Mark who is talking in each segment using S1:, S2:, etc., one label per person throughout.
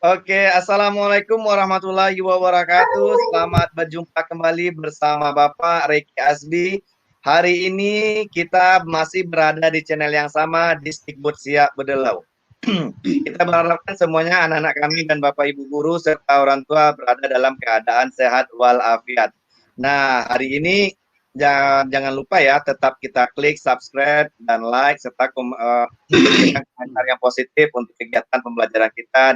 S1: Oke, assalamualaikum warahmatullahi wabarakatuh. Selamat berjumpa kembali bersama Bapak Reki Asbi. Hari ini kita masih berada di channel yang sama di Stikbud Siak Bedelau. Kita berharapkan semuanya anak-anak kami dan Bapak Ibu guru serta orang tua berada dalam keadaan sehat walafiat. Nah, hari ini jangan lupa ya, tetap kita klik subscribe dan like serta memberikan komentar yang positif untuk kegiatan pembelajaran kita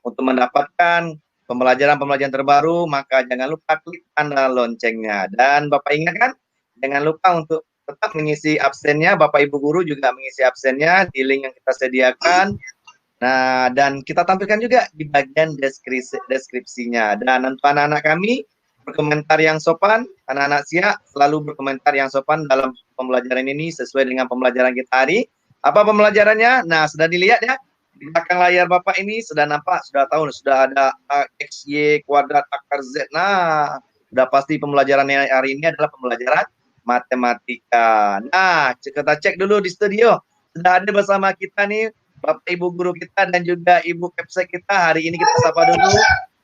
S1: untuk mendapatkan pembelajaran terbaru, maka jangan lupa klik tanda loncengnya. Dan Bapak ingatkan, jangan lupa untuk tetap mengisi absennya, Bapak Ibu guru juga mengisi absennya di link yang kita sediakan. Nah, dan kita tampilkan juga di bagian deskripsinya. Dan untuk anak-anak kami, berkomentar yang sopan, anak-anak siap selalu berkomentar yang sopan dalam pembelajaran ini sesuai dengan pembelajaran kita hari. Apa pembelajarannya? Nah, sudah dilihat ya. Di belakang layar Bapak ini sudah nampak, sudah tahu, sudah ada X, Y, kuadrat, akar Z. Nah, sudah pasti pembelajaran hari ini adalah pembelajaran matematika. Nah, kita cek dulu di studio. Sudah ada bersama kita nih Bapak Ibu guru kita dan juga Ibu Kepsa kita. Hari ini kita sapa dulu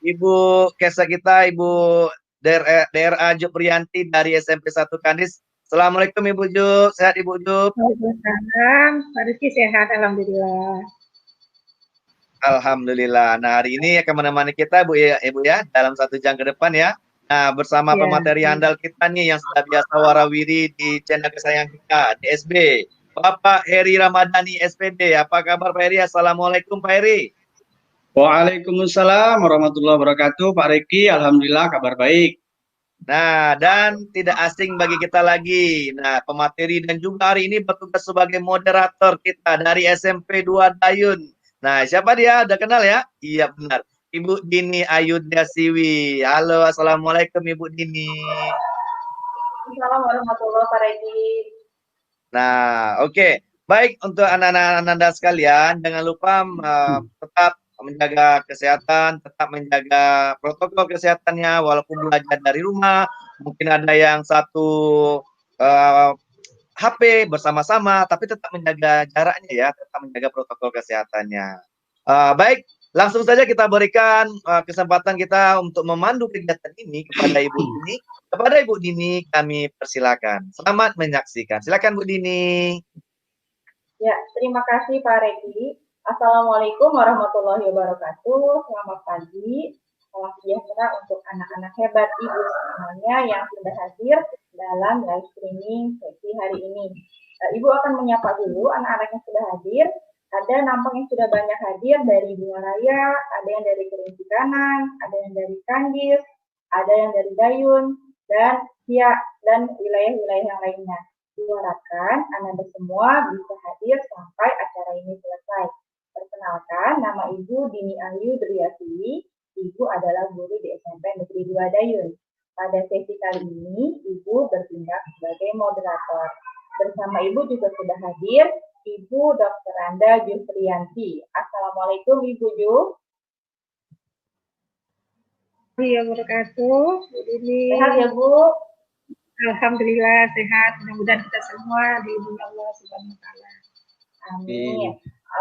S1: Ibu Kepsa kita, Ibu DRA Juprianti dari SMP 1 Kandis. Assalamualaikum Ibu Jup, sehat Ibu Jup?
S2: Waalaikumsalam, Pak Rizky sehat, Alhamdulillah.
S1: Alhamdulillah. Nah, hari ini akan menemani kita Bu ya, Ibu ya, dalam 1 jam ke depan ya. Nah, bersama pemateri handal kita nih yang sudah biasa warawiri di channel kesayangan kita, DSB. Bapak Heri Ramadhani SPD. Apa kabar Pak Heri? Assalamualaikum Pak Heri.
S3: Waalaikumsalam warahmatullahi wabarakatuh, Pak Reki. Alhamdulillah kabar baik.
S1: Nah, dan tidak asing bagi kita lagi. Nah, pemateri dan juga hari ini bertugas sebagai moderator kita dari SMP 2 Dayun. Nah, siapa dia? Udah kenal ya? Iya, benar. Ibu Dini Ayuda Siwi. Halo, assalamualaikum Ibu Dini.
S2: Assalamualaikum warahmatullahi wabarakatuh.
S1: Nah, oke. Baik, untuk anak-anak Anda sekalian, jangan lupa tetap menjaga kesehatan, tetap menjaga protokol kesehatannya, walaupun belajar dari rumah, mungkin ada yang satu HP bersama-sama, tapi tetap menjaga jaraknya ya, tetap menjaga protokol kesehatannya. Baik, langsung saja kita berikan kesempatan kita untuk memandu kegiatan ini kepada Ibu Dini. Kepada Ibu Dini kami persilakan. Selamat menyaksikan. Silakan Bu Dini.
S2: Ya, terima kasih Pak Reki. Assalamualaikum warahmatullahi wabarakatuh. Selamat pagi. Salam sejahtera untuk anak-anak hebat Ibu semuanya yang sudah hadir dalam live streaming sesi hari ini. Ibu akan menyapa dulu anak-anak yang sudah hadir. Ada nampaknya sudah banyak hadir dari Bunga Raya, ada yang dari Kerinci Kanan, ada yang dari Kandis, ada yang dari Dayun, dan Siak, dan wilayah-wilayah yang lainnya. Diharapkan Anda semua bisa hadir sampai acara ini selesai. Perkenalkan, nama Ibu Dini Ayu Driasiwi. Ibu adalah guru di SMP Negeri 2 Dayun. Pada sesi kali ini, Ibu bertindak sebagai moderator. Bersama Ibu juga sudah hadir Ibu Dr. Anda Juprianti. Assalamualaikum Ibu Ju.
S4: Wabarakatuh, Bu Dini.
S2: Sehat ya Bu?
S4: Alhamdulillah sehat. Mudah-mudahan kita semua dilindungi Allah Subhanahu wa taala.
S2: Amin.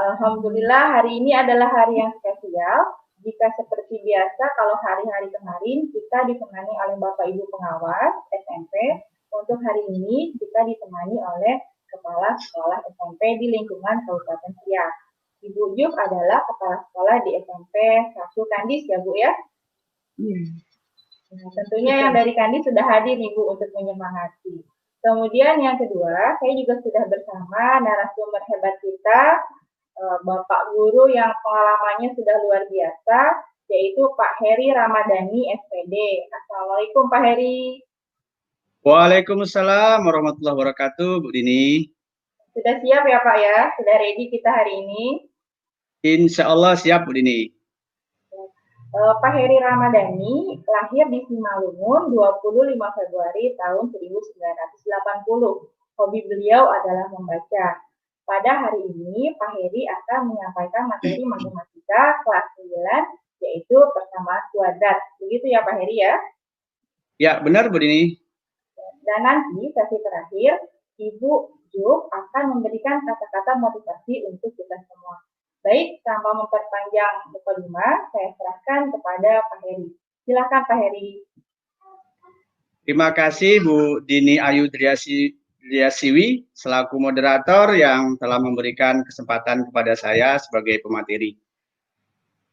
S2: Alhamdulillah hari ini adalah hari yang spesial. Jika seperti biasa kalau hari-hari kemarin kita ditemani oleh Bapak Ibu pengawas SMP, untuk hari ini kita ditemani oleh Kepala Sekolah SMP di lingkungan Kabupaten Siak. Ibu Juk adalah Kepala Sekolah di SMP 1 Kandis ya Bu ya? Nah, tentunya yang dari Kandis sudah hadir Ibu untuk menyemangati. Kemudian yang kedua, saya juga sudah bersama narasumber hebat kita, Bapak Guru yang pengalamannya sudah luar biasa, yaitu Pak Heri Ramadhani SPD. Assalamualaikum Pak Heri.
S3: Waalaikumsalam warahmatullahi wabarakatuh, Bu Dini.
S2: Sudah siap ya Pak ya? Sudah ready kita hari ini?
S3: Insya Allah siap, Bu Dini.
S2: Pak Heri Ramadhani lahir di Simalungun 25 Februari tahun 1980. Hobi beliau adalah membaca. Pada hari ini, Pak Heri akan menyampaikan materi matematika kelas 9, yaitu persamaan kuadrat. Begitu ya Pak Heri ya?
S3: Ya, benar Bu Dini.
S2: Dan nanti sesi terakhir, Ibu Juk akan memberikan kata-kata motivasi untuk kita semua. Baik, tanpa memperpanjang mukadimah, saya serahkan kepada Pak Heri. Silakan Pak Heri.
S3: Terima kasih Bu Dini Ayu Driasiwi selaku moderator yang telah memberikan kesempatan kepada saya sebagai pemateri.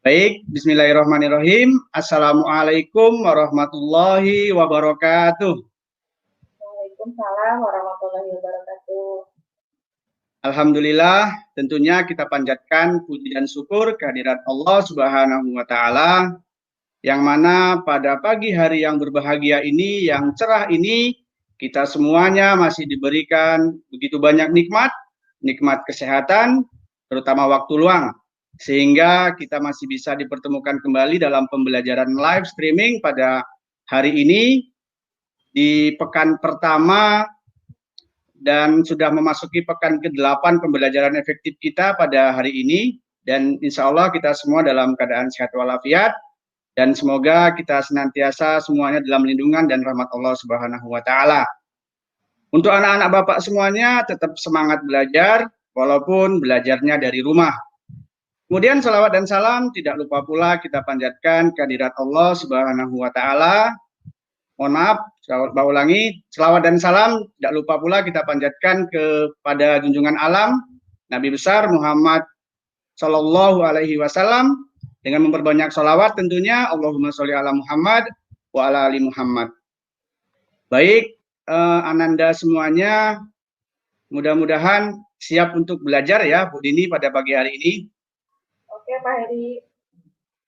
S3: Baik, bismillahirrahmanirrahim. Assalamualaikum warahmatullahi wabarakatuh.
S2: Waalaikumsalam warahmatullahi wabarakatuh.
S3: Alhamdulillah, tentunya kita panjatkan puji dan syukur kehadirat Allah Subhanahu wa Ta'ala, yang mana pada pagi hari yang berbahagia ini, yang cerah ini, kita semuanya masih diberikan begitu banyak nikmat, nikmat kesehatan, terutama waktu luang, sehingga kita masih bisa dipertemukan kembali dalam pembelajaran live streaming pada hari ini, di pekan pertama, dan sudah memasuki pekan ke-8 pembelajaran efektif kita pada hari ini, dan insya Allah kita semua dalam keadaan sehat walafiat, dan semoga kita senantiasa semuanya dalam lindungan dan rahmat Allah Subhanahu wa Ta'ala. Untuk anak-anak Bapak semuanya tetap semangat belajar, walaupun belajarnya dari rumah. Kemudian salawat dan salam tidak lupa pula kita panjatkan kehadirat Allah Subhanahu wa Ta'ala. Mohon maaf, saya ulangi, salawat dan salam tidak lupa pula kita panjatkan kepada junjungan alam Nabi besar Muhammad Sallallahu Alaihi Wasallam, dengan memperbanyak sholawat tentunya, Allahumma sholli ala Muhammad wa ala ali Muhammad. Baik, Ananda semuanya, mudah-mudahan siap untuk belajar ya Bu Dini pada pagi hari ini.
S2: Oke Pak Heri.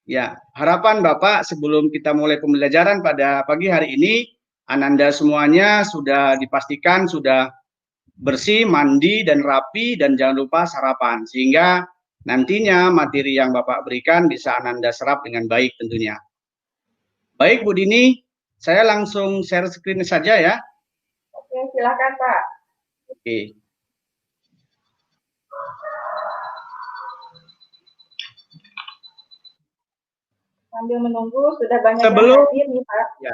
S3: Ya, harapan Bapak sebelum kita mulai pembelajaran pada pagi hari ini, Ananda semuanya sudah dipastikan sudah bersih, mandi, dan rapi, dan jangan lupa sarapan, sehingga nantinya materi yang Bapak berikan bisa Ananda serap dengan baik tentunya. Baik Bu Dini, saya langsung share screen saja ya.
S2: Oke, silakan Pak.
S3: Oke.
S2: Sambil menunggu, sudah banyak
S3: Sebelum,
S2: yang hadir nih Pak.
S3: Ya,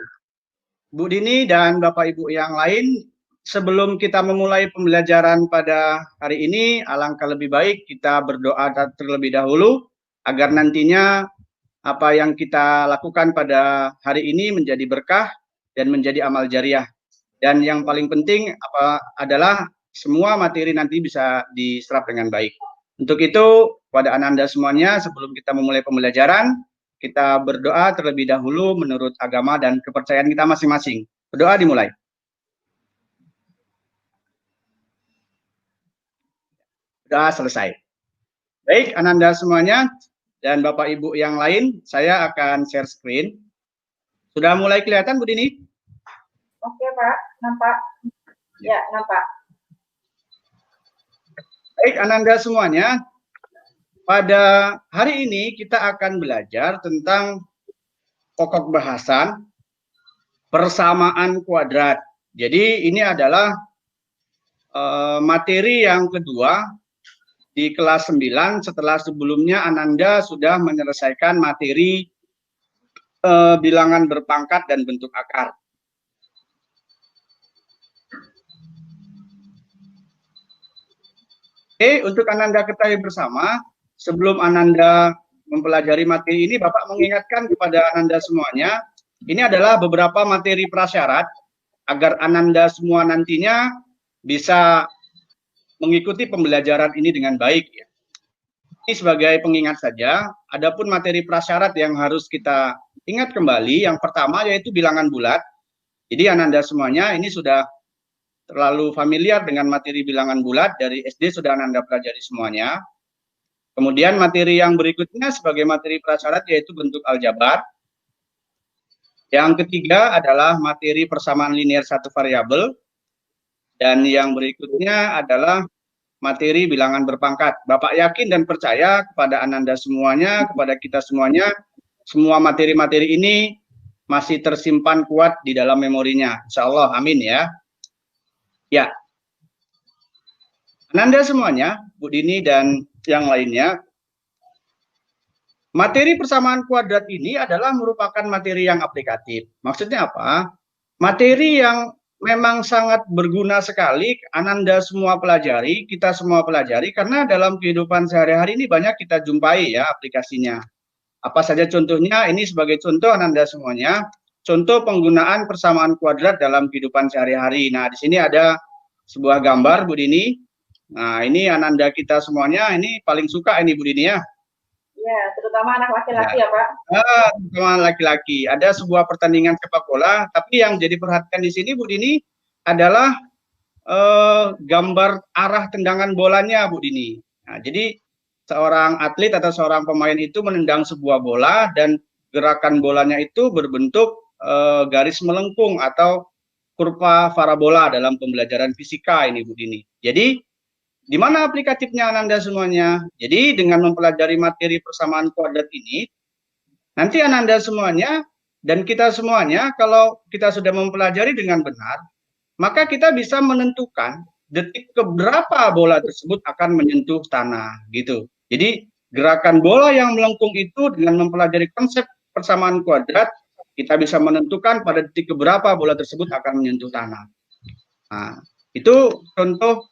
S3: Bu Dini dan Bapak Ibu yang lain, sebelum kita memulai pembelajaran pada hari ini, alangkah lebih baik kita berdoa terlebih dahulu agar nantinya apa yang kita lakukan pada hari ini menjadi berkah dan menjadi amal jariah. Dan yang paling penting adalah semua materi nanti bisa diserap dengan baik. Untuk itu, pada Ananda semuanya, sebelum kita memulai pembelajaran, kita berdoa terlebih dahulu menurut agama dan kepercayaan kita masing-masing. Berdoa dimulai. Sudah selesai. Baik, Ananda semuanya dan Bapak Ibu yang lain, saya akan share screen. Sudah mulai kelihatan Bu Dini?
S2: Oke Pak, nampak. Ya, nampak.
S3: Baik, Ananda semuanya, pada hari ini kita akan belajar tentang pokok bahasan persamaan kuadrat. Jadi ini adalah materi yang kedua di kelas 9 setelah sebelumnya Ananda sudah menyelesaikan materi bilangan berpangkat dan bentuk akar. Oke, untuk Ananda ketahui bersama, sebelum Ananda mempelajari materi ini, Bapak mengingatkan kepada Ananda semuanya, ini adalah beberapa materi prasyarat agar Ananda semua nantinya bisa mengikuti pembelajaran ini dengan baik. Ini sebagai pengingat saja, adapun materi prasyarat yang harus kita ingat kembali, yang pertama yaitu bilangan bulat. Jadi Ananda semuanya ini sudah terlalu familiar dengan materi bilangan bulat, dari SD sudah Ananda pelajari semuanya. Kemudian materi yang berikutnya sebagai materi prasyarat yaitu bentuk aljabar. Yang ketiga adalah materi persamaan linear satu variabel. Dan yang berikutnya adalah materi bilangan berpangkat. Bapak yakin dan percaya kepada Ananda semuanya, kepada kita semuanya, semua materi-materi ini masih tersimpan kuat di dalam memorinya. Insya Allah, amin ya. Ya, Ananda semuanya, Bu Dini dan yang lainnya, materi persamaan kuadrat ini adalah merupakan materi yang aplikatif. Maksudnya apa? Materi yang memang sangat berguna sekali Ananda semua pelajari, kita semua pelajari, karena dalam kehidupan sehari-hari ini banyak kita jumpai ya aplikasinya. Apa saja contohnya? Ini sebagai contoh Ananda semuanya, contoh penggunaan persamaan kuadrat dalam kehidupan sehari-hari. Nah, di sini ada sebuah gambar Bu Dini. Nah, ini Ananda kita semuanya, ini paling suka ini Bu Dini ya.
S2: Ya, terutama anak laki-laki ya Pak.
S3: Terutama laki-laki. Ada sebuah pertandingan sepak bola, tapi yang jadi perhatian di sini Bu Dini adalah gambar arah tendangan bolanya Bu Dini. Nah, jadi seorang atlet atau seorang pemain itu menendang sebuah bola dan gerakan bolanya itu berbentuk garis melengkung atau kurva parabola dalam pembelajaran fisika ini Bu Dini. Jadi di mana aplikatifnya Ananda semuanya? Jadi dengan mempelajari materi persamaan kuadrat ini, nanti Ananda semuanya dan kita semuanya kalau kita sudah mempelajari dengan benar, maka kita bisa menentukan detik keberapa bola tersebut akan menyentuh tanah gitu. Jadi gerakan bola yang melengkung itu dengan mempelajari konsep persamaan kuadrat, kita bisa menentukan pada detik keberapa bola tersebut akan menyentuh tanah. Nah, itu contoh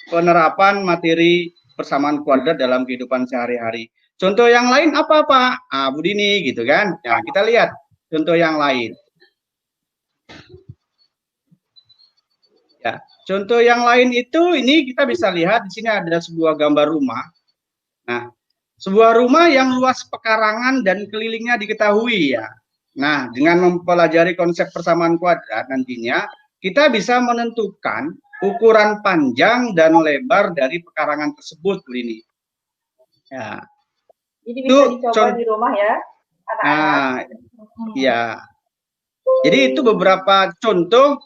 S3: penerapan materi persamaan kuadrat dalam kehidupan sehari-hari. Contoh yang lain apa Pak? Bu Dini gitu kan. Nah, kita lihat contoh yang lain. Ya, contoh yang lain itu ini kita bisa lihat di sini ada sebuah gambar rumah. Nah, sebuah rumah yang luas pekarangan dan kelilingnya diketahui ya. Nah, dengan mempelajari konsep persamaan kuadrat nantinya kita bisa menentukan ukuran panjang dan lebar dari pekarangan tersebut ini. Ya.
S2: Jadi bisa dicoba di rumah ya, anak-anak.
S3: Ya. Jadi itu beberapa contoh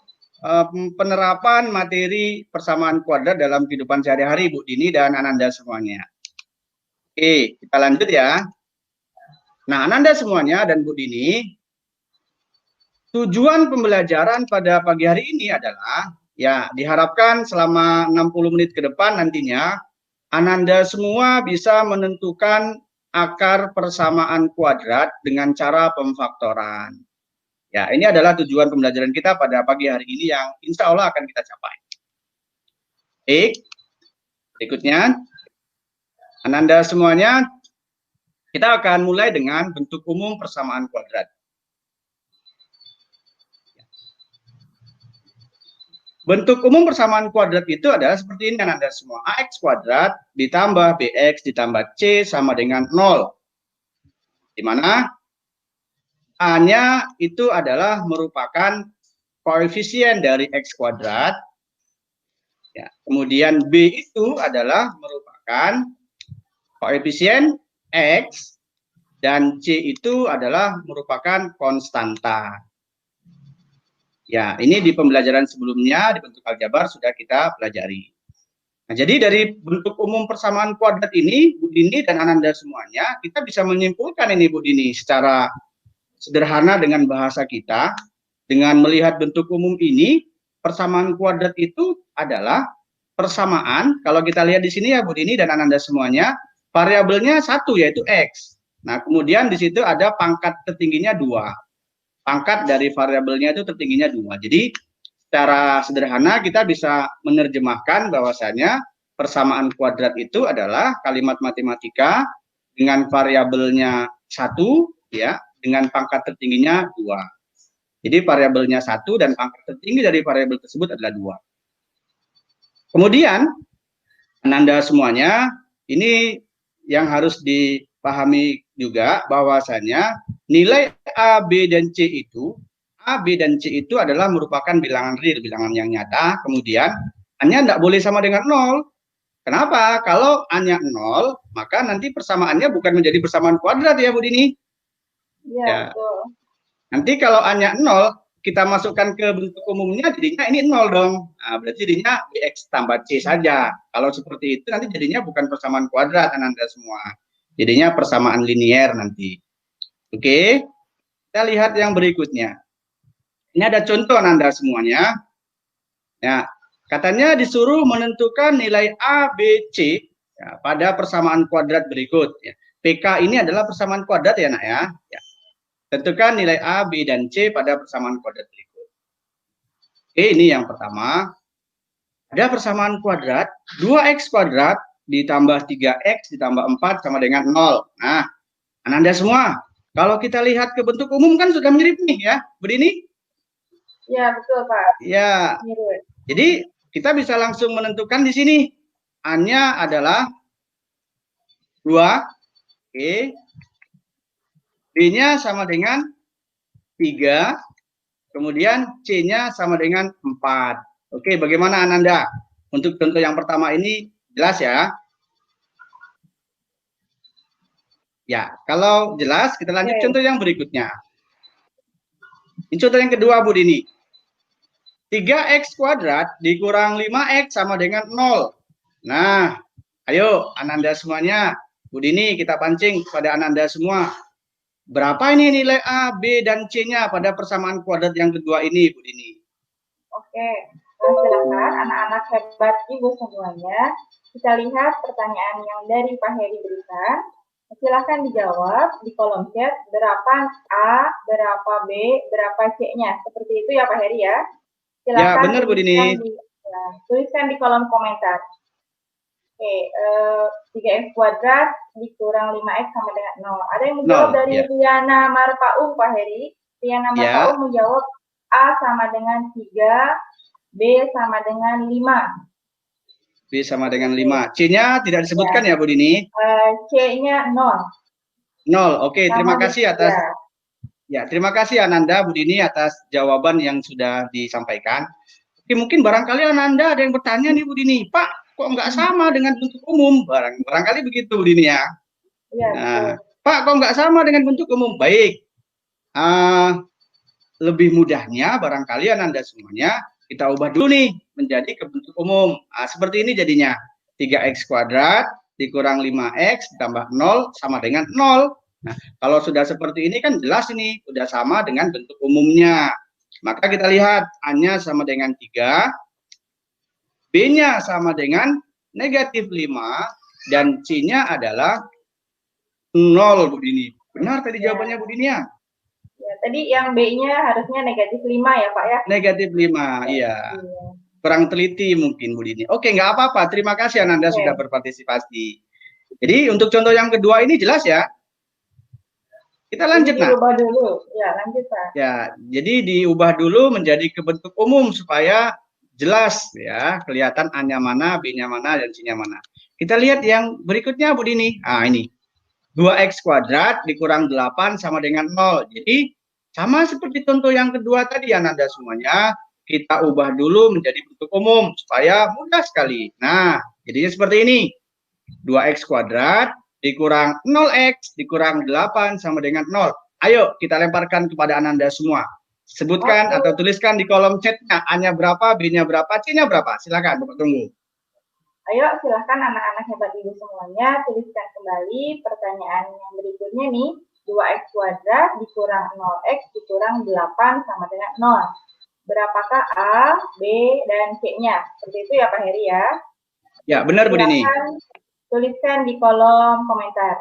S3: penerapan materi persamaan kuadrat dalam kehidupan sehari-hari Bu Dini dan Ananda semuanya. Oke, kita lanjut ya. Nah, Ananda semuanya dan Bu Dini, tujuan pembelajaran pada pagi hari ini adalah ya diharapkan selama 60 menit ke depan nantinya Ananda semua bisa menentukan akar persamaan kuadrat dengan cara pemfaktoran. Ya, ini adalah tujuan pembelajaran kita pada pagi hari ini yang insya Allah akan kita capai. Baik, berikutnya, Ananda semuanya, kita akan mulai dengan bentuk umum persamaan kuadrat. Bentuk umum persamaan kuadrat itu adalah seperti ini Ananda semua. AX kuadrat ditambah BX ditambah C sama dengan 0. Di mana A-nya itu adalah merupakan koefisien dari X kuadrat. Ya, kemudian B itu adalah merupakan koefisien X dan C itu adalah merupakan konstanta. Ya, ini di pembelajaran sebelumnya di bentuk aljabar sudah kita pelajari. Nah, jadi dari bentuk umum persamaan kuadrat ini, Bu Dini dan Ananda semuanya, kita bisa menyimpulkan ini Bu Dini secara sederhana dengan bahasa kita, dengan melihat bentuk umum ini, persamaan kuadrat itu adalah persamaan, kalau kita lihat di sini ya Bu Dini dan Ananda semuanya, variabelnya satu yaitu X. Nah, kemudian di situ ada pangkat tertingginya 2. Pangkat dari variabelnya itu tertingginya 2. Jadi secara sederhana kita bisa menerjemahkan bahwasanya persamaan kuadrat itu adalah kalimat matematika dengan variabelnya 1 ya, dengan pangkat tertingginya 2. Jadi variabelnya 1 dan pangkat tertinggi dari variabel tersebut adalah 2. Kemudian Ananda semuanya, ini yang harus dipahami juga bahwasanya nilai A, B, dan C itu, A, B, dan C itu adalah merupakan bilangan real, bilangan yang nyata, kemudian A-nya tidak boleh sama dengan 0. Kenapa? Kalau A-nya 0, maka nanti persamaannya bukan menjadi persamaan kuadrat ya Bu Dini. Ya, betul. Nanti kalau A-nya 0, kita masukkan ke bentuk umumnya, jadinya ini 0 dong. Nah, berarti jadinya BX tambah C saja. Kalau seperti itu nanti jadinya bukan persamaan kuadrat Anda semua. Jadinya persamaan linier nanti. Oke, kita lihat yang berikutnya. Ini ada contoh Anda semuanya. Ya, katanya disuruh menentukan nilai A, B, C ya, pada persamaan kuadrat berikut. Ya. PK ini adalah persamaan kuadrat ya nak ya. Ya. Tentukan nilai A, B, dan C pada persamaan kuadrat berikut. ini yang pertama. Ada persamaan kuadrat, 2x kuadrat ditambah 3x ditambah 4 sama dengan 0. Nah, Ananda semua, kalau kita lihat ke bentuk umum kan sudah mirip nih ya, begini?
S2: Ya, betul Pak.
S3: Ya,
S2: Mirip.
S3: jadi kita bisa langsung menentukan di sini. A-nya adalah 2, oke. B-nya sama dengan 3, kemudian C-nya sama dengan 4. Oke, bagaimana Ananda? Untuk contoh yang pertama ini jelas ya? Ya, kalau jelas kita lanjut contoh yang berikutnya. Ini contoh yang kedua Bu Dini. 3x kuadrat dikurang 5x sama dengan 0. Nah, ayo Ananda semuanya. Bu Dini kita pancing kepada Ananda semua. Berapa ini nilai A, B, dan C-nya pada persamaan kuadrat yang kedua ini Bu Dini?
S2: Oke, silakan anak-anak hebat Ibu semuanya. Kita lihat pertanyaan yang dari Pak Heri berikan. Silakan dijawab di kolom chat berapa A, berapa B, berapa C-nya. Seperti itu ya Pak Heri ya. Silakan
S3: ya benar Bu Dini.
S2: Tuliskan di kolom komentar. Oke, 3x kuadrat dikurang 5x sama dengan 0. Ada yang menjawab dari Riana Marpaung Pak Heri. Riana Marpaung menjawab A sama dengan 3, B sama dengan 5.
S3: B sama dengan 5. C-nya tidak disebutkan ya Bu Dini?
S2: C-nya 0.
S3: 0. Oke, terima kasih atas terima kasih Ananda Bu Dini atas jawaban yang sudah disampaikan. Oke, mungkin barangkali Ananda ada yang bertanya nih Bu Dini, Pak, kok nggak sama dengan bentuk umum? Barangkali begitu Bu Dini ya. Nah, Pak, kok nggak sama dengan bentuk umum? Baik. Lebih mudahnya barangkali Ananda semuanya kita ubah dulu nih menjadi ke bentuk umum. Nah, seperti ini jadinya. 3x kuadrat dikurang 5x ditambah 0 sama dengan 0. Nah, kalau sudah seperti ini kan jelas ini sudah sama dengan bentuk umumnya. Maka kita lihat A-nya sama dengan 3, B-nya sama dengan negatif 5, dan C-nya adalah 0 Bu Dini. Benar tadi jawabannya Bu Dini ya?
S2: Ya, tadi yang B-nya harusnya negatif 5 ya Pak ya?
S3: Negatif 5, iya. Kurang teliti mungkin Bu Dini. Oke, nggak apa-apa. Terima kasih Ananda sudah berpartisipasi. Jadi untuk contoh yang kedua ini jelas ya? Kita lanjut, Nak.
S2: Diubah dulu. Ya, lanjut Pak.
S3: Ya, jadi diubah dulu menjadi ke bentuk umum supaya jelas ya, kelihatan A-nya mana, B-nya mana, dan C-nya mana. Kita lihat yang berikutnya Bu Dini. Ah, ini. 2x kuadrat dikurang 8 sama dengan 0. Jadi sama seperti contoh yang kedua tadi Ananda semuanya, kita ubah dulu menjadi bentuk umum supaya mudah sekali. Nah, jadinya seperti ini. 2x kuadrat dikurang 0x dikurang 8 sama dengan 0. Ayo kita lemparkan kepada Ananda semua. Sebutkan atau tuliskan di kolom chatnya A-nya berapa, B-nya berapa, C-nya berapa. Silakan Bapak tunggu.
S2: Ayo silahkan anak-anak hebat Ibu semuanya tuliskan kembali pertanyaan yang berikutnya nih. 2x kuadrat dikurang 0x dikurang 8 sama dengan 0. Berapakah A, B, dan C-nya? Seperti itu ya Pak Heri ya?
S3: Ya, benar Bu Dini.
S2: Tuliskan di kolom komentar.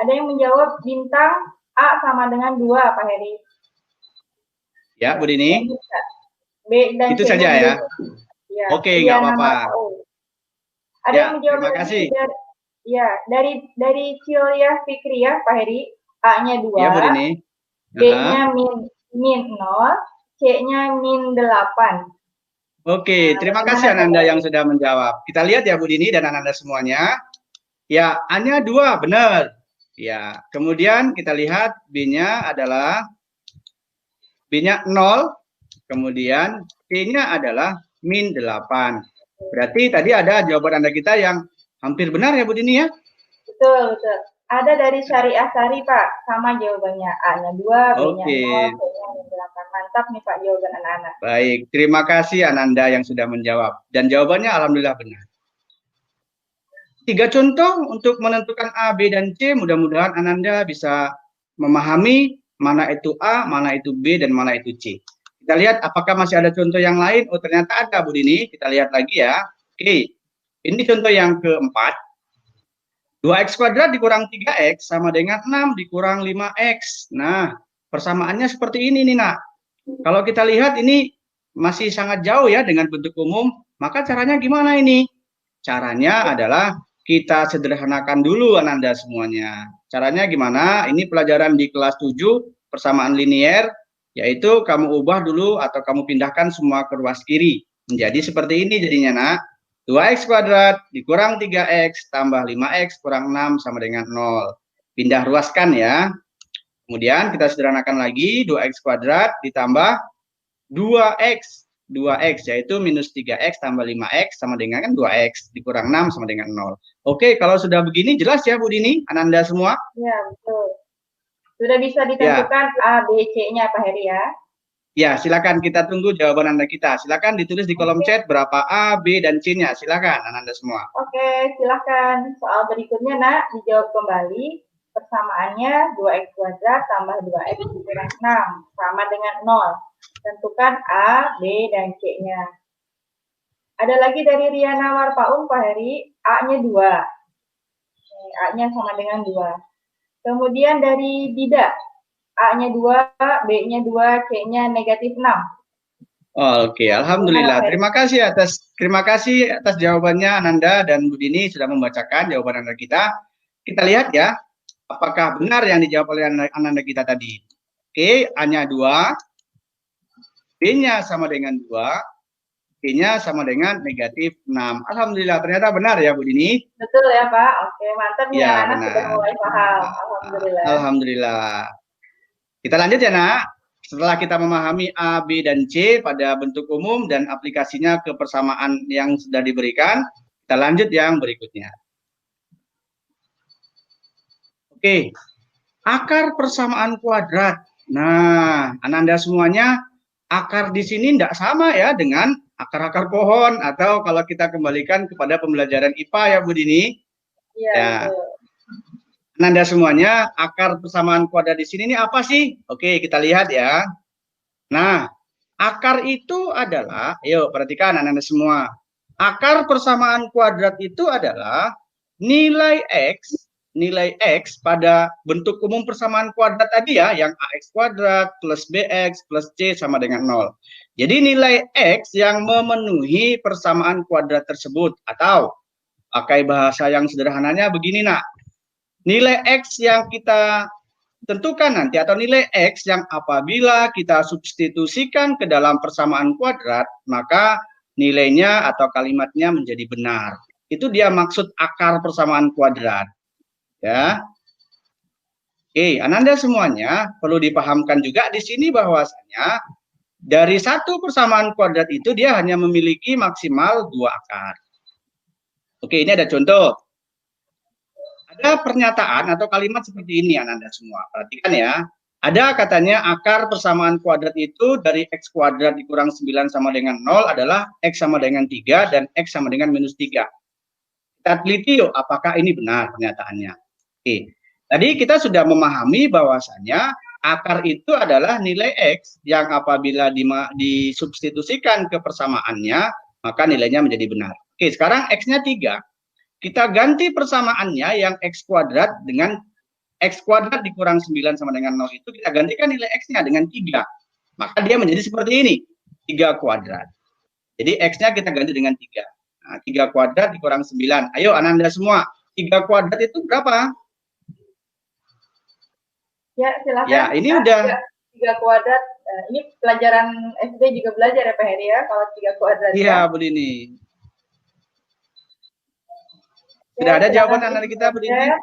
S2: Ada yang menjawab bintang A sama dengan 2 Pak Heri?
S3: Ya Bu Dini.
S2: B dan
S3: itu saja ya.
S2: Ya,
S3: oke, nggak apa-apa.
S2: Ada yang menjawab
S3: terima kasih.
S2: Dari Cilia Fikriah, Pak Heri, A-nya 2,
S3: ya, Bu Dini.
S2: B-nya min 0, C-nya min 8.
S3: Oke, terima kasih Ananda yang sudah menjawab. Kita lihat ya Bu Dini dan Ananda semuanya. Ya, A-nya 2, benar. Ya, kemudian kita lihat B-nya adalah B-nya 0, kemudian C-nya adalah min 8. Berarti tadi ada jawaban Anda kita yang hampir benar ya Bu Dini ya?
S2: Betul, betul. Ada dari Syariah Sari Pak, sama jawabannya. A-nya 2, B-nya 0, C-nya min 8. Mantap nih Pak jawaban anak-anak.
S3: Baik, terima kasih Ananda yang sudah menjawab. Dan jawabannya alhamdulillah benar. 3 contoh untuk menentukan A, B, dan C. Mudah-mudahan Ananda bisa memahami mana itu A, mana itu B, dan mana itu C. Kita lihat apakah masih ada contoh yang lain. Oh, ternyata ada Bu Dini. Kita lihat lagi ya. Oke, ini contoh yang keempat. 2x kuadrat dikurang 3x sama dengan 6 dikurang 5x. Nah, persamaannya seperti ini nih, Nak. Kalau kita lihat ini masih sangat jauh ya dengan bentuk umum, maka caranya gimana ini? Caranya adalah kita sederhanakan dulu Ananda semuanya. Caranya gimana? Ini pelajaran di kelas 7 persamaan linier, yaitu kamu ubah dulu atau kamu pindahkan semua ke ruas kiri. Menjadi seperti ini jadinya nak. 2x kuadrat dikurang 3x tambah 5x kurang 6 sama dengan 0. Pindah ruaskan ya. Kemudian kita sederhanakan lagi, 2x kuadrat ditambah 2x yaitu minus 3x tambah 5x sama dengan kan 2x dikurang 6 sama dengan 0. Oke, kalau sudah begini jelas ya Bu Dini, Ananda semua?
S2: Ya, betul. Sudah bisa ditentukan A, B, C-nya Pak Heri ya?
S3: Ya, silakan kita tunggu jawaban Anda kita. Silakan ditulis di kolom chat berapa A, B, dan C-nya. Silakan Ananda semua.
S2: Oke, silakan. Soal berikutnya nak dijawab kembali. Persamaannya 2x kuadrat tambah 2x dikurang 6 sama dengan 0. Tentukan A, B, dan C-nya. Ada lagi dari Riana Marpaun, Pak Heri, A-nya 2. A-nya sama dengan 2. Kemudian dari Dida, A-nya 2, B-nya 2, C-nya negatif 6.
S3: Oke, alhamdulillah. Terima kasih atas jawabannya Ananda dan Bu Dini sudah membacakan jawaban Anda kita. Kita lihat ya, apakah benar yang dijawab oleh Ananda kita tadi. Oke, A-nya 2, B-nya sama dengan 2, C-nya sama dengan negatif 6. Alhamdulillah, ternyata benar ya Bu Dini.
S2: Betul ya Pak. Oke, mantap nih
S3: ya,
S2: anak sudah mulai paham. Alhamdulillah.
S3: Alhamdulillah. Kita lanjut ya nak. Setelah kita memahami A, B, dan C pada bentuk umum dan aplikasinya ke persamaan yang sudah diberikan, kita lanjut yang berikutnya. Oke, akar persamaan kuadrat. Nah, Ananda semuanya, akar di sini tidak sama ya dengan akar-akar pohon atau kalau kita kembalikan kepada pembelajaran IPA ya Bu Dini.
S2: Iya.
S3: Ya. Ananda semuanya, akar persamaan kuadrat di sini ini apa sih? Oke, kita lihat ya. Nah, akar itu adalah, yuk perhatikan Ananda semua. Akar persamaan kuadrat itu adalah nilai X pada bentuk umum persamaan kuadrat tadi ya, yang AX kuadrat plus BX plus C sama dengan 0. Jadi nilai X yang memenuhi persamaan kuadrat tersebut, atau pakai bahasa yang sederhananya begini nak. Nilai X yang kita tentukan nanti, atau nilai X yang apabila kita substitusikan ke dalam persamaan kuadrat, maka nilainya atau kalimatnya menjadi benar. Itu dia maksud akar persamaan kuadrat. Ya. Oke, Ananda semuanya perlu dipahamkan juga di sini bahwasanya dari satu persamaan kuadrat itu dia hanya memiliki maksimal 2 akar. Oke, ini ada contoh. Ada pernyataan atau kalimat seperti ini Ananda semua. Perhatikan ya. Ada katanya akar persamaan kuadrat itu dari X kuadrat dikurang 9 sama dengan 0 adalah X sama dengan 3 dan X sama dengan minus 3. Kita teliti yuk apakah ini benar pernyataannya. Oke. Tadi kita sudah memahami bahwasanya akar itu adalah nilai X yang apabila disubstitusikan ke persamaannya, maka nilainya menjadi benar. Oke, sekarang X-nya 3. Kita ganti persamaannya yang X kuadrat dengan X kuadrat dikurang 9 sama dengan 0 itu, kita gantikan nilai X-nya dengan 3. Maka dia menjadi seperti ini, 3 kuadrat. Jadi X-nya kita ganti dengan 3. Nah, 3 kuadrat dikurang 9. Ayo Ananda semua, 3 kuadrat itu berapa?
S2: Ya, silakan.
S3: Ya, ini udah
S2: 3 kuadrat. Ini pelajaran SD juga belajar ya Pak Heri ya, kalau 3 kuadrat.
S3: Iya, Bu Dini. Sudah ada jawaban anak kita, Bu Dini?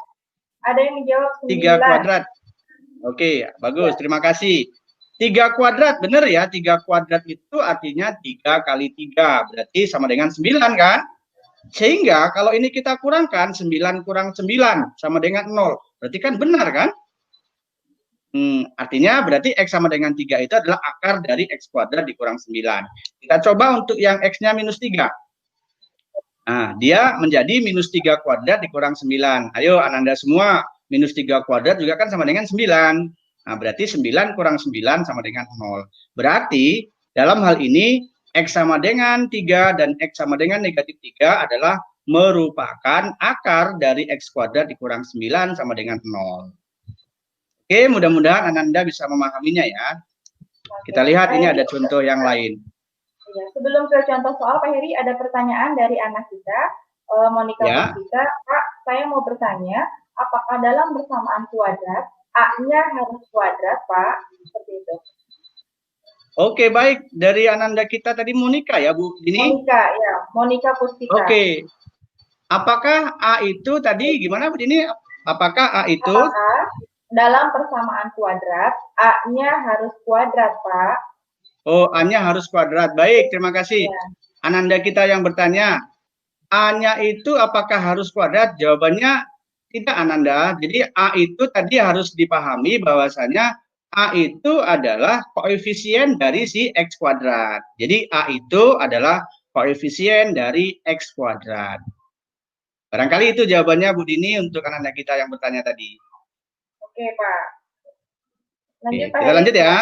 S2: Ada yang menjawab 9.
S3: 3 kuadrat. Oke, bagus. Ya. Terima kasih. 3 kuadrat, benar ya? 3 kuadrat itu artinya 3 kali 3. Berarti sama dengan 9 kan? Sehingga kalau ini kita kurangkan, 9 kurang 9 sama dengan 0. Berarti kan benar kan? Artinya berarti X sama dengan 3 itu adalah akar dari X kuadrat dikurang 9. Kita coba untuk yang X-nya minus 3. Nah, dia menjadi minus 3 kuadrat dikurang 9. Ayo Ananda semua, minus 3 kuadrat juga kan sama dengan 9. Nah, berarti 9 kurang 9 sama dengan 0. Berarti dalam hal ini X sama dengan 3 dan X sama dengan negatif 3 adalah merupakan akar dari X kuadrat dikurang 9 sama dengan 0. Oke, mudah-mudahan Ananda bisa memahaminya ya. Kita lihat ini ada contoh yang lain.
S2: Ya, sebelum ke contoh soal, Pak Heri, ada pertanyaan dari anak kita, Monica
S3: Ya.
S2: Puspita. Pak, saya mau bertanya, apakah dalam bersamaan kuadrat, A-nya harus kuadrat, Pak? Seperti itu.
S3: Oke, baik. Dari Ananda kita tadi Monica ya, Bu Dini?
S2: Monica, ya. Monica Puspita.
S3: Oke. Apakah A itu tadi gimana, Bu Dini? Apakah A itu?
S2: Apakah dalam persamaan kuadrat, A-nya harus kuadrat, Pak?
S3: Oh, A-nya harus kuadrat. Baik, terima kasih.
S2: Ya.
S3: Ananda kita yang bertanya, A-nya itu apakah harus kuadrat? Jawabannya tidak, Ananda. Jadi A itu tadi harus dipahami bahwasanya A itu adalah koefisien dari si X kuadrat. Jadi A itu adalah koefisien dari X kuadrat. Barangkali itu jawabannya Bu Dini untuk Ananda kita yang bertanya tadi.
S2: Oke, Pak. Lanjut,
S3: Oke,
S2: Pak
S3: kita
S2: Heri.
S3: lanjut ya.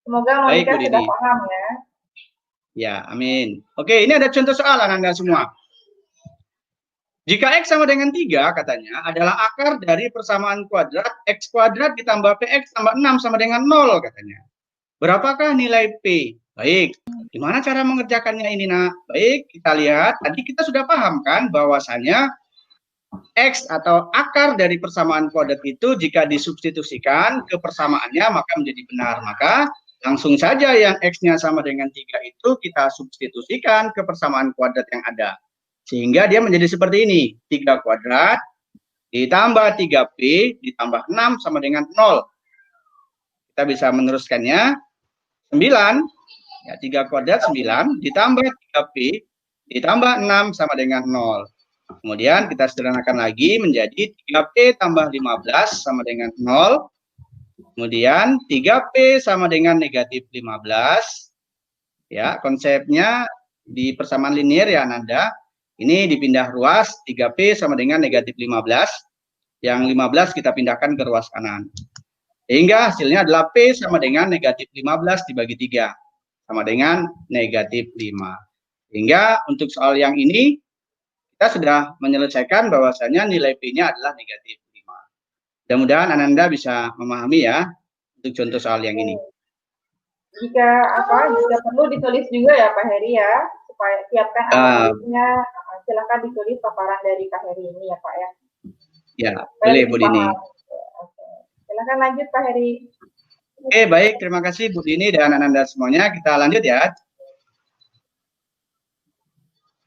S2: Semoga
S3: Baik,
S2: Monica
S3: Bu
S2: sudah
S3: Dini.
S2: paham ya.
S3: Ya, amin. Oke, ini ada contoh soal Anda semua. Jika X sama dengan 3, katanya, adalah akar dari persamaan kuadrat X kuadrat ditambah PX tambah 6 sama dengan 0, katanya. Berapakah nilai P? Baik, gimana cara mengerjakannya ini, nak? Baik, kita lihat. Tadi kita sudah paham kan bahwasanya X atau akar dari persamaan kuadrat itu jika disubstitusikan ke persamaannya maka menjadi benar. Maka langsung saja yang X-nya sama dengan 3 itu kita substitusikan ke persamaan kuadrat yang ada. Sehingga dia menjadi seperti ini. 3 kuadrat ditambah 3P ditambah 6 sama dengan 0. Kita bisa meneruskannya. 9, ya 3 kuadrat 9 ditambah 3P ditambah 6 sama dengan 0. Kemudian kita sederhanakan lagi menjadi 3P tambah 15 sama dengan 0. Kemudian 3P sama dengan negatif 15. Ya, konsepnya di persamaan linear ya Ananda. Ini dipindah ruas, 3P sama dengan negatif 15. Yang 15 kita pindahkan ke ruas kanan. Sehingga hasilnya adalah P sama dengan negatif 15 dibagi 3. Sama dengan negatif 5. Sehingga untuk soal yang ini, kita sudah menyelesaikan bahwasanya nilai P-nya adalah negatif 5. Mudah-mudahan Ananda bisa memahami ya untuk contoh soal yang ini.
S2: Jika perlu ditulis juga ya Pak Heri ya, supaya siapkan analisisnya, silakan ditulis paparan dari Pak Heri ini ya Pak ya.
S3: Ya, boleh Bu Dini.
S2: Silakan lanjut Pak Heri.
S3: Oke, baik, terima kasih Bu Dini dan Ananda semuanya. Kita lanjut ya.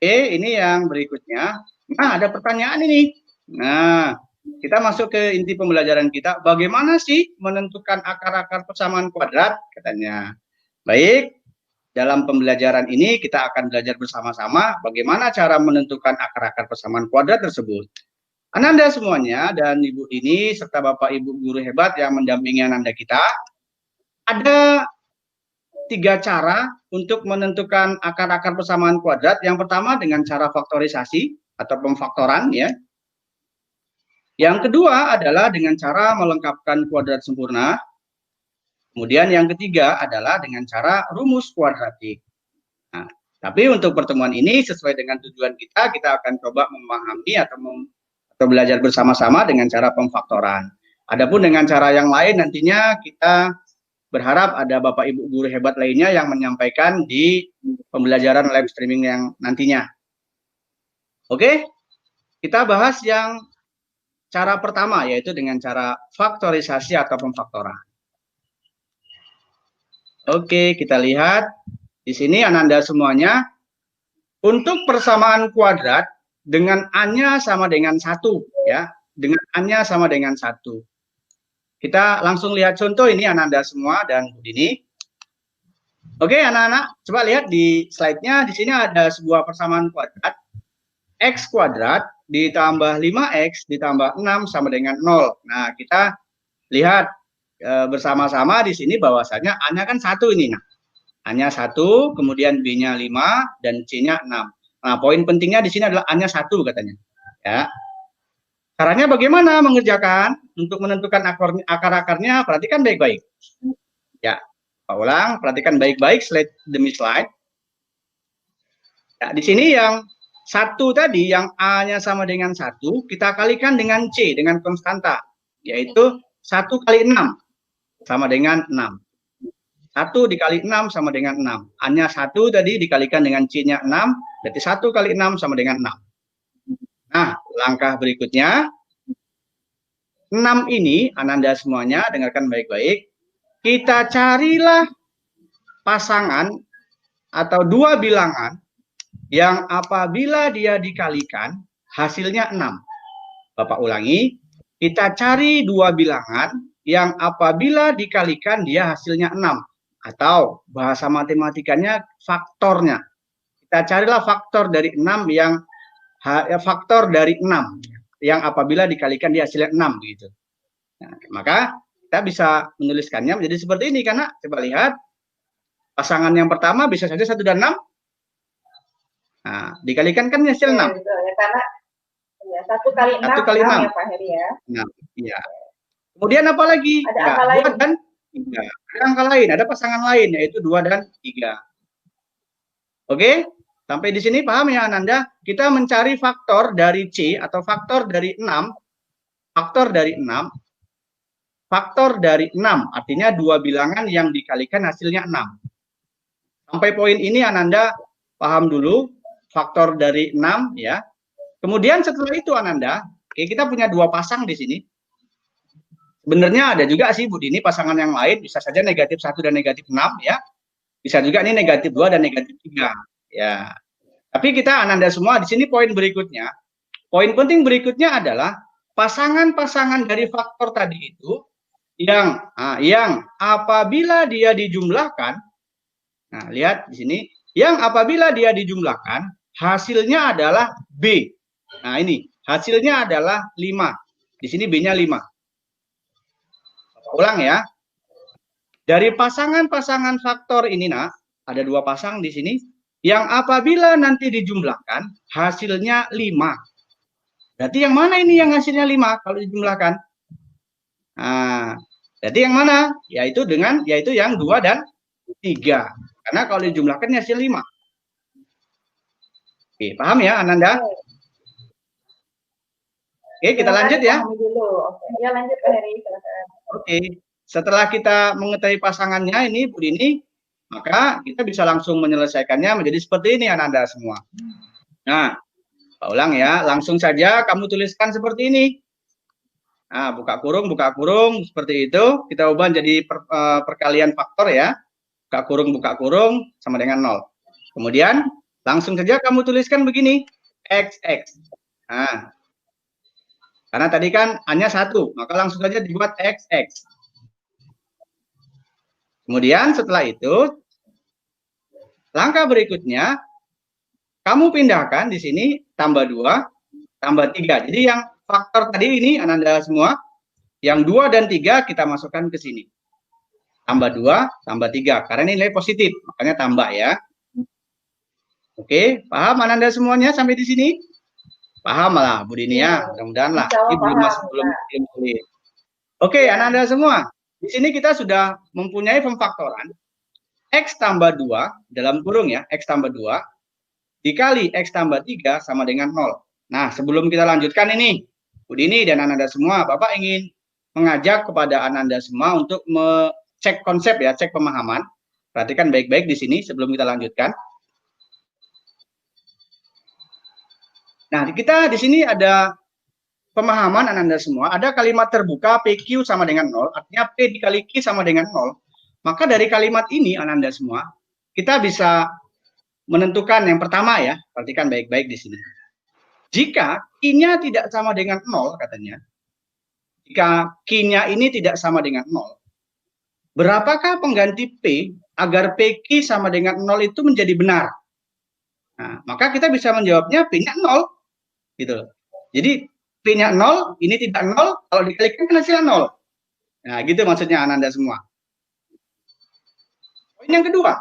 S3: Ini yang berikutnya. Nah, ada pertanyaan ini. Nah, kita masuk ke inti pembelajaran kita. Bagaimana sih menentukan akar-akar persamaan kuadrat? Katanya. Baik, dalam pembelajaran ini kita akan belajar bersama-sama bagaimana cara menentukan akar-akar persamaan kuadrat tersebut. Ananda semuanya dan Ibu Dini serta Bapak Ibu guru hebat yang mendampingi Ananda kita, ada 3 cara untuk menentukan akar-akar persamaan kuadrat. Yang pertama dengan cara faktorisasi atau pemfaktoran ya. Yang kedua adalah dengan cara melengkapkan kuadrat sempurna. Kemudian yang ketiga adalah dengan cara rumus kuadratik. Nah, tapi untuk pertemuan ini sesuai dengan tujuan kita akan coba memahami atau belajar bersama-sama dengan cara pemfaktoran. Adapun dengan cara yang lain nantinya kita berharap ada Bapak Ibu guru hebat lainnya yang menyampaikan di pembelajaran live streaming yang nantinya. Oke, kita bahas yang cara pertama yaitu dengan cara faktorisasi atau pemfaktoran. Oke, kita lihat di sini Ananda semuanya. Untuk persamaan kuadrat dengan A-nya sama dengan 1 ya, dengan A-nya sama dengan 1. Kita langsung lihat contoh ini Ananda semua dan Bu Dini. Oke, anak-anak, coba lihat di slide-nya. Di sini ada sebuah persamaan kuadrat. X kuadrat ditambah 5X ditambah 6 sama dengan 0. Nah, kita lihat bersama-sama di sini bahwasanya A-nya kan 1 ini. Nah, A-nya 1, kemudian B-nya 5, dan C-nya 6. Nah, poin pentingnya di sini adalah A-nya 1 katanya. Ya. Caranya bagaimana mengerjakan untuk menentukan akar-akarnya? Perhatikan baik-baik. Ya, Pak ulang, perhatikan baik-baik slide demi slide. Ya, di sini yang 1 tadi, yang A-nya sama dengan 1, kita kalikan dengan C, dengan konstanta, yaitu 1 kali 6, sama dengan 6. 1 dikali 6 sama dengan 6. A-nya 1 tadi dikalikan dengan C-nya 6, berarti 1 kali 6 sama dengan 6. Nah, langkah berikutnya, 6 ini, Ananda semuanya, dengarkan baik-baik, kita carilah pasangan atau dua bilangan yang apabila dia dikalikan, hasilnya 6. Bapak ulangi, kita cari dua bilangan yang apabila dikalikan dia hasilnya 6. Atau bahasa matematikanya faktornya. Kita carilah faktor dari 6 yang faktor dari 6 yang apabila dikalikan dia hasilnya 6 begitu. Nah, maka kita bisa menuliskannya menjadi seperti ini karena coba lihat pasangan yang pertama bisa saja 1 dan 6. Nah, dikalikan kan hasil 6.
S2: Ya, karena ya, 1 kali 6,
S3: 1 kali 6
S2: ya Pak Heri ya.
S3: Nah, iya. Kemudian apa lagi?
S2: Ada angka lain.
S3: 2 dan 3. Ada angka lain, ada pasangan lain yaitu 2 dan 3. Oke? Sampai di sini paham ya Ananda? Kita mencari faktor dari C atau faktor dari 6. Faktor dari 6. Faktor dari 6 artinya dua bilangan yang dikalikan hasilnya 6. Sampai poin ini Ananda paham dulu faktor dari 6 ya. Kemudian setelah itu Ananda, kita punya dua pasang di sini. Sebenarnya ada juga sih Bu Dini pasangan yang lain, bisa saja negatif 1 dan negatif 6 ya. Bisa juga ini negatif 2 dan negatif 3 ya. Tapi kita Ananda semua di sini poin berikutnya. Poin penting berikutnya adalah pasangan-pasangan dari faktor tadi itu yang apabila dia dijumlahkan, nah lihat di sini, yang apabila dia dijumlahkan hasilnya adalah B. Nah ini hasilnya adalah 5. Di sini B-nya 5. Ulang ya. Dari pasangan-pasangan faktor ini ada dua pasang di sini yang apabila nanti dijumlahkan hasilnya 5. Berarti yang mana ini yang hasilnya 5 kalau dijumlahkan? Nah, jadi yang mana? Yaitu yang 2 dan 3. Karena kalau dijumlahkan hasil 5. Oke, paham ya Ananda? Oke, kita lanjut ya.
S2: Ya, lanjut Pak Heri, silakan.
S3: Oke, setelah kita mengetahui pasangannya ini Bu Dini, maka kita bisa langsung menyelesaikannya menjadi seperti ini Ananda semua. Nah, Pak ulang ya, langsung saja kamu tuliskan seperti ini. Nah, buka kurung seperti itu. Kita ubah jadi perkalian faktor ya. Buka kurung sama dengan 0. Kemudian langsung saja kamu tuliskan begini, XX. Nah, karena tadi kan hanya 1, maka langsung saja dibuat XX. Kemudian setelah itu, langkah berikutnya, kamu pindahkan di sini tambah 2, tambah 3. Jadi yang faktor tadi ini Ananda semua, yang 2 dan 3 kita masukkan ke sini. Tambah 2, tambah 3. Karena ini nilai positif, makanya tambah ya. Oke, paham Ananda semuanya sampai di sini? Paham lah Bu Dini ya, mudah-mudahan lah. Ini belum sulit. Oke, Ananda semua. Di sini kita sudah mempunyai pemfaktoran X tambah 2 dalam kurung ya, X tambah 2 dikali X tambah 3 sama dengan 0. Nah, sebelum kita lanjutkan ini, Bu Dini dan Ananda semua, Bapak ingin mengajak kepada Ananda semua untuk cek konsep ya, cek pemahaman. Perhatikan baik-baik di sini sebelum kita lanjutkan. Nah, kita di sini ada pemahaman Ananda semua, ada kalimat terbuka PQ sama dengan 0, artinya P dikali Q sama dengan 0. Maka dari kalimat ini Ananda semua, kita bisa menentukan yang pertama ya, perhatikan baik-baik di sini. Jika Q-nya tidak sama dengan 0 katanya, jika Q-nya ini tidak sama dengan 0, berapakah pengganti P agar PQ sama dengan 0 itu menjadi benar? Nah, maka kita bisa menjawabnya P-nya 0. Gitu. Jadi P-nya 0, ini tidak 0, kalau dikalikan kan hasilnya 0. Nah, gitu maksudnya Ananda semua. Poin yang kedua,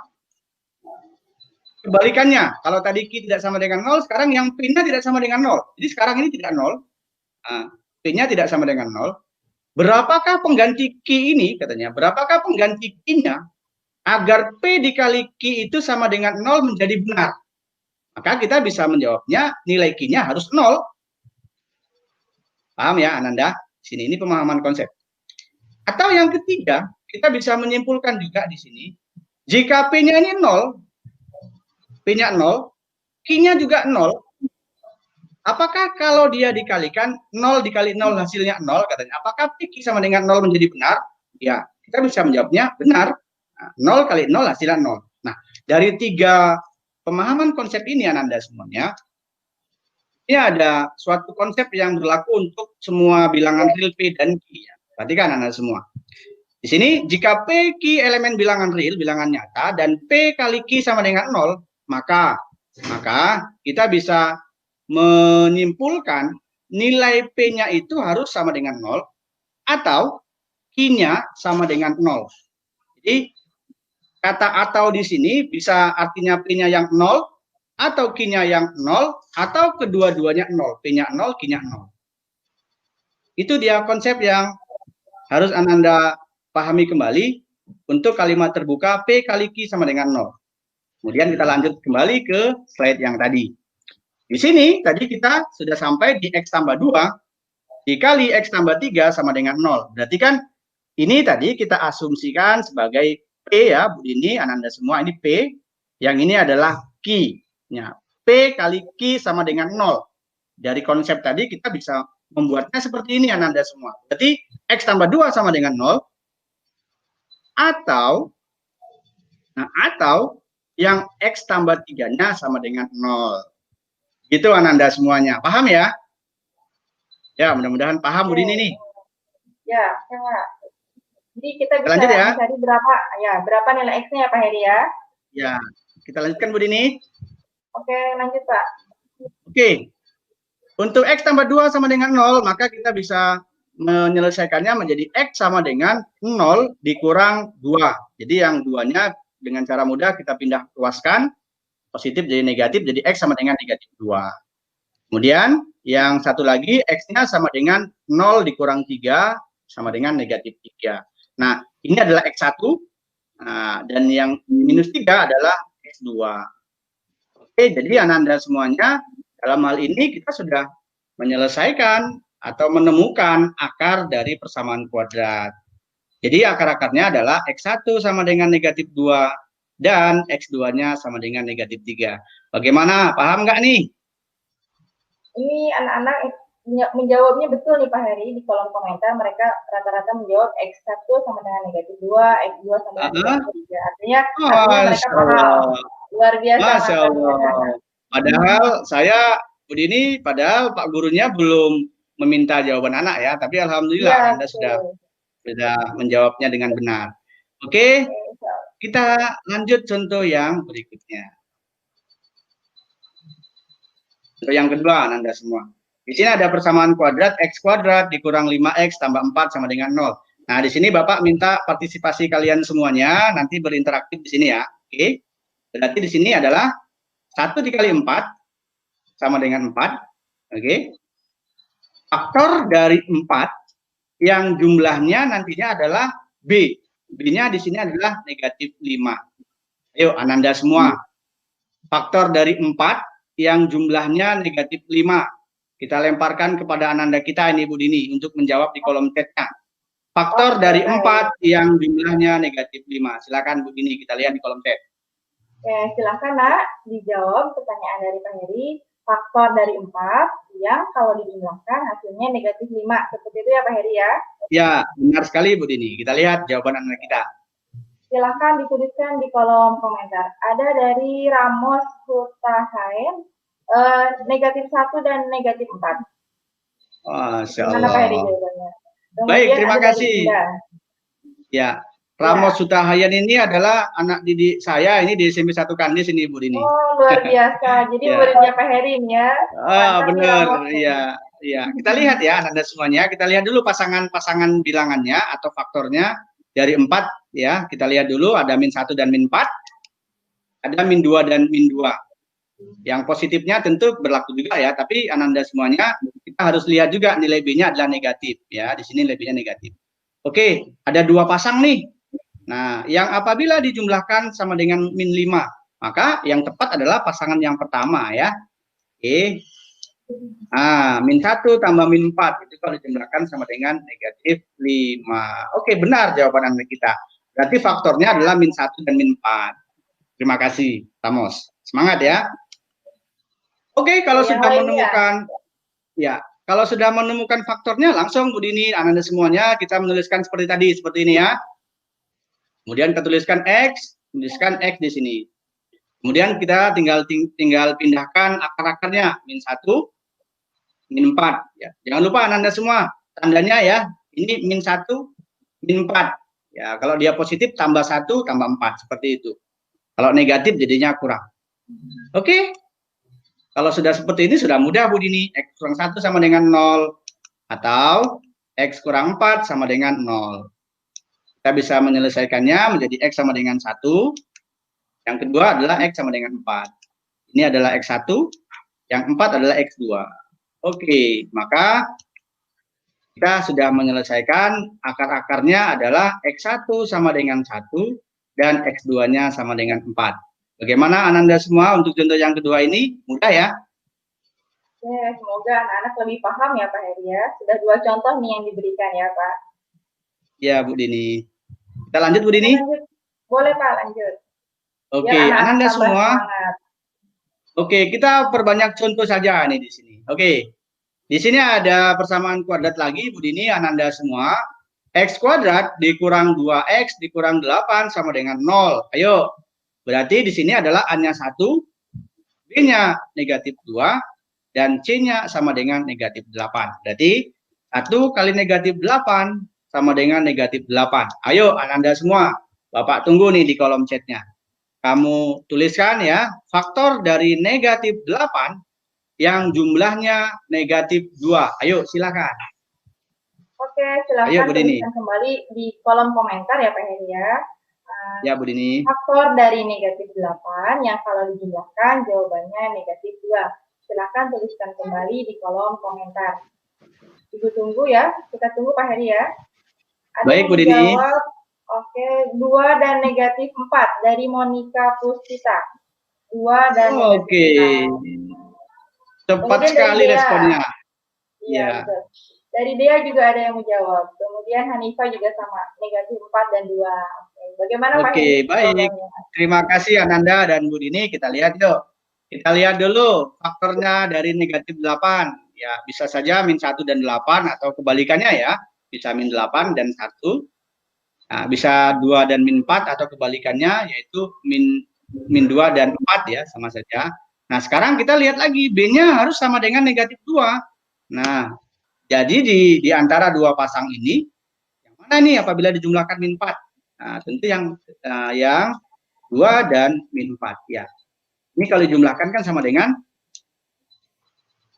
S3: kebalikannya. Kalau tadi Q tidak sama dengan 0, sekarang yang P-nya tidak sama dengan 0. Jadi sekarang ini tidak 0. Nah, P-nya tidak sama dengan 0. Berapakah pengganti Q ini, katanya, berapakah pengganti Q-nya agar P dikali Q itu sama dengan 0 menjadi benar? Maka kita bisa menjawabnya nilai Q-nya harus 0. Paham ya Ananda? Sini ini pemahaman konsep. Atau yang ketiga, kita bisa menyimpulkan juga di sini Jika P-nya ini 0, P-nya 0, Q-nya juga 0, apakah kalau dia dikalikan 0 dikali 0 hasilnya 0 katanya, apakah Q sama dengan 0 menjadi benar? Ya, kita bisa menjawabnya benar. Nah, 0 kali 0 hasilnya 0. Nah, dari 3 pemahaman konsep ini Ananda semuanya, ini ada suatu konsep yang berlaku untuk semua bilangan real P dan Q. Ya. Perhatikan Anda semua. Di sini, jika P, Q elemen bilangan real, bilangan nyata, dan P kali Q sama dengan 0, maka kita bisa menyimpulkan nilai P-nya itu harus sama dengan 0 atau Q-nya sama dengan 0. Jadi kata atau di sini bisa artinya P-nya yang 0 atau Q-nya yang 0 atau kedua-duanya 0, P-nya 0, Q-nya 0. Itu dia konsep yang harus Ananda pahami kembali untuk kalimat terbuka P kali Q sama dengan 0. Kemudian kita lanjut kembali ke slide yang tadi. Di sini tadi kita sudah sampai di X tambah 2 dikali X tambah 3 sama dengan 0. Berarti kan ini tadi kita asumsikan sebagai P ya, ini Ananda semua, ini P. Yang ini adalah Q. Ya, P kali Q sama dengan 0. Dari konsep tadi kita bisa membuatnya seperti ini Ananda semua. Berarti X tambah 2 sama dengan 0. Atau yang X tambah 3-nya sama dengan 0. Gitu Ananda semuanya. Paham ya? Ya, mudah-mudahan paham Bu Dini nih.
S2: Ya, jadi kita bisa lanjut ya. Mencari berapa nilai X-nya ya Pak Heri ya?
S3: Ya, kita lanjutkan Bu Dini.
S2: Oke, lanjut Pak.
S3: Oke. Untuk X tambah 2 sama dengan 0, maka kita bisa menyelesaikannya menjadi X sama dengan 0 dikurang 2. Jadi yang 2-nya dengan cara mudah kita pindah luaskan, positif jadi negatif, jadi X sama dengan negatif 2. Kemudian yang satu lagi X-nya sama dengan 0 dikurang 3 sama dengan negatif 3. Nah, ini adalah X1, dan yang minus 3 adalah X2. Oke, jadi Ananda semuanya, dalam hal ini kita sudah menyelesaikan atau menemukan akar dari persamaan kuadrat. Jadi akar-akarnya adalah X1 sama dengan negatif 2 dan X2-nya sama dengan negatif 3. Bagaimana? Paham nggak nih?
S2: Ini anak-anak menjawabnya betul nih Pak Heri. Di kolom komentar mereka rata-rata menjawab X1 sama dengan negatif 2, X2 sama dengan negatif 3. Artinya mereka paham. Luar biasa.
S3: Masya Allah. Padahal saya, Bu Dini, padahal Pak gurunya belum meminta jawaban anak ya. Tapi Alhamdulillah ya, Anda sudah menjawabnya dengan benar. Oke, kita lanjut contoh yang berikutnya. Contoh yang kedua, Anda semua. Di sini ada persamaan kuadrat X kuadrat dikurang 5X tambah 4 sama dengan 0. Nah, di sini Bapak minta partisipasi kalian semuanya, nanti berinteraktif di sini ya. Oke. Berarti di sini adalah 1 dikali 4 sama dengan 4. Oke. Faktor dari 4 yang jumlahnya nantinya adalah B. B-nya di sini adalah negatif 5. Ayo, Ananda semua. Faktor dari 4 yang jumlahnya negatif 5. Kita lemparkan kepada Ananda kita ini Bu Dini untuk menjawab di kolom chat-nya. Faktor dari 4 yang jumlahnya negatif 5. Silakan Bu Dini, kita lihat di kolom chat.
S2: Oke, silakan Nak, dijawab pertanyaan dari Pak Heri. Faktor dari 4 yang kalau dijumlahkan hasilnya negatif 5. Seperti itu ya Pak Heri ya?
S3: Ya, benar sekali Bu Dini. Kita lihat jawaban Anda kita.
S2: Silakan dituliskan di kolom komentar. Ada dari Ramos Hutahain, negatif 1 dan negatif 4.
S3: Masya Allah. Pak Heri jawabannya? Baik, terima kasih. Ya, Ramos Hutahayan ini adalah anak didik saya, ini di SMP 1 Kandis ini Bu Dini.
S2: Oh, luar biasa. Jadi muridnya Pak Heri ya.
S3: Benar, iya. Ya, kita lihat ya Anda semuanya, kita lihat dulu pasangan bilangannya atau faktornya dari 4 ya. Kita lihat dulu ada min 1 dan min 4. Ada min 2 dan min 2. Yang positifnya tentu berlaku juga ya, tapi Ananda semuanya kita harus lihat juga nilai B-nya adalah negatif ya. Di sini nilai B-nya negatif. Oke, ada 2 pasang nih. Nah, yang apabila dijumlahkan sama dengan min 5, maka yang tepat adalah pasangan yang pertama ya. Oke. Nah, min 1 tambah min 4 itu kalau dijumlahkan sama dengan negatif 5. Oke, benar jawaban Anda kita. Berarti faktornya adalah min 1 dan min 4. Terima kasih, Tamos. Semangat ya. Oke, kalau sudah menemukan kalau sudah menemukan faktornya, langsung Bu Dini, Ananda semuanya kita menuliskan seperti tadi, seperti ini ya. Kemudian kita tuliskan X di sini. Kemudian kita tinggal pindahkan akar-akarnya, min 1, min 4. Ya. Jangan lupa Ananda semua, tandanya ya, ini min 1, min 4. Ya, kalau dia positif tambah 1, tambah 4, seperti itu. Kalau negatif jadinya kurang. Oke. Kalau sudah seperti ini sudah mudah Bu Dini. X kurang 1 sama dengan 0. Atau X kurang 4 sama dengan 0. Kita bisa menyelesaikannya menjadi X sama dengan 1. Yang kedua adalah X sama dengan 4. Ini adalah X1. Yang 4 adalah X2. Oke, maka kita sudah menyelesaikan akar-akarnya adalah X1 sama dengan 1 dan X2-nya sama dengan 4. Bagaimana Ananda semua untuk contoh yang kedua ini? Mudah ya?
S2: Ya, semoga anak-anak lebih paham ya Pak Heri ya. Sudah 2 contoh nih yang diberikan ya Pak.
S3: Ya Bu Dini. Kita lanjut Bu Dini?
S2: Boleh Pak, lanjut.
S3: Oke, Ananda semua. Oke, kita perbanyak contoh saja nih di sini. Oke. Di sini ada persamaan kuadrat lagi Bu Dini, Ananda semua. X kuadrat dikurang 2X dikurang 8 sama dengan 0. Ayo. Berarti di sini adalah A-nya 1, B-nya negatif 2, dan C-nya sama dengan negatif 8. Berarti 1 kali negatif 8 sama dengan negatif 8. Ayo Ananda semua, Bapak tunggu nih di kolom chatnya. Kamu tuliskan ya, faktor dari negatif 8 yang jumlahnya negatif 2. Ayo silakan.
S2: Oke, silakan tuliskan kembali di kolom komentar ya Pak Heri ya.
S3: Ya Bu Dini.
S2: Faktor dari negatif 8 yang kalau dijumlahkan jawabannya negatif 2. Silakan tuliskan kembali di kolom komentar. Ibu tunggu ya, kita tunggu Pak Heri ya. Ada
S3: baik Bu Dini.
S2: Jawab, oke, 2 dan negatif 4 dari Monica Puspita. 2 dan negatif 4.
S3: Cepat sekali responnya.
S2: Iya, betul. Dari Dea juga ada yang menjawab. Kemudian Hanifah juga sama, negatif 4 dan 2. Bagaimana Pak?
S3: Oke, baik. Terima kasih Ananda dan Bu Dini. Kita lihat yuk. Kita lihat dulu faktornya dari negatif 8. Ya, bisa saja min 1 dan 8 atau kebalikannya ya. Bisa min 8 dan 1. Nah, bisa 2 dan min 4 atau kebalikannya yaitu min 2 dan 4 ya, sama saja. Nah, sekarang kita lihat lagi B-nya harus sama dengan negatif 2. Nah, jadi di antara dua pasang ini yang mana nih apabila dijumlahkan min 4? Nah, tentu yang 2 dan min 4 ya. Ini kalau dijumlahkan kan sama dengan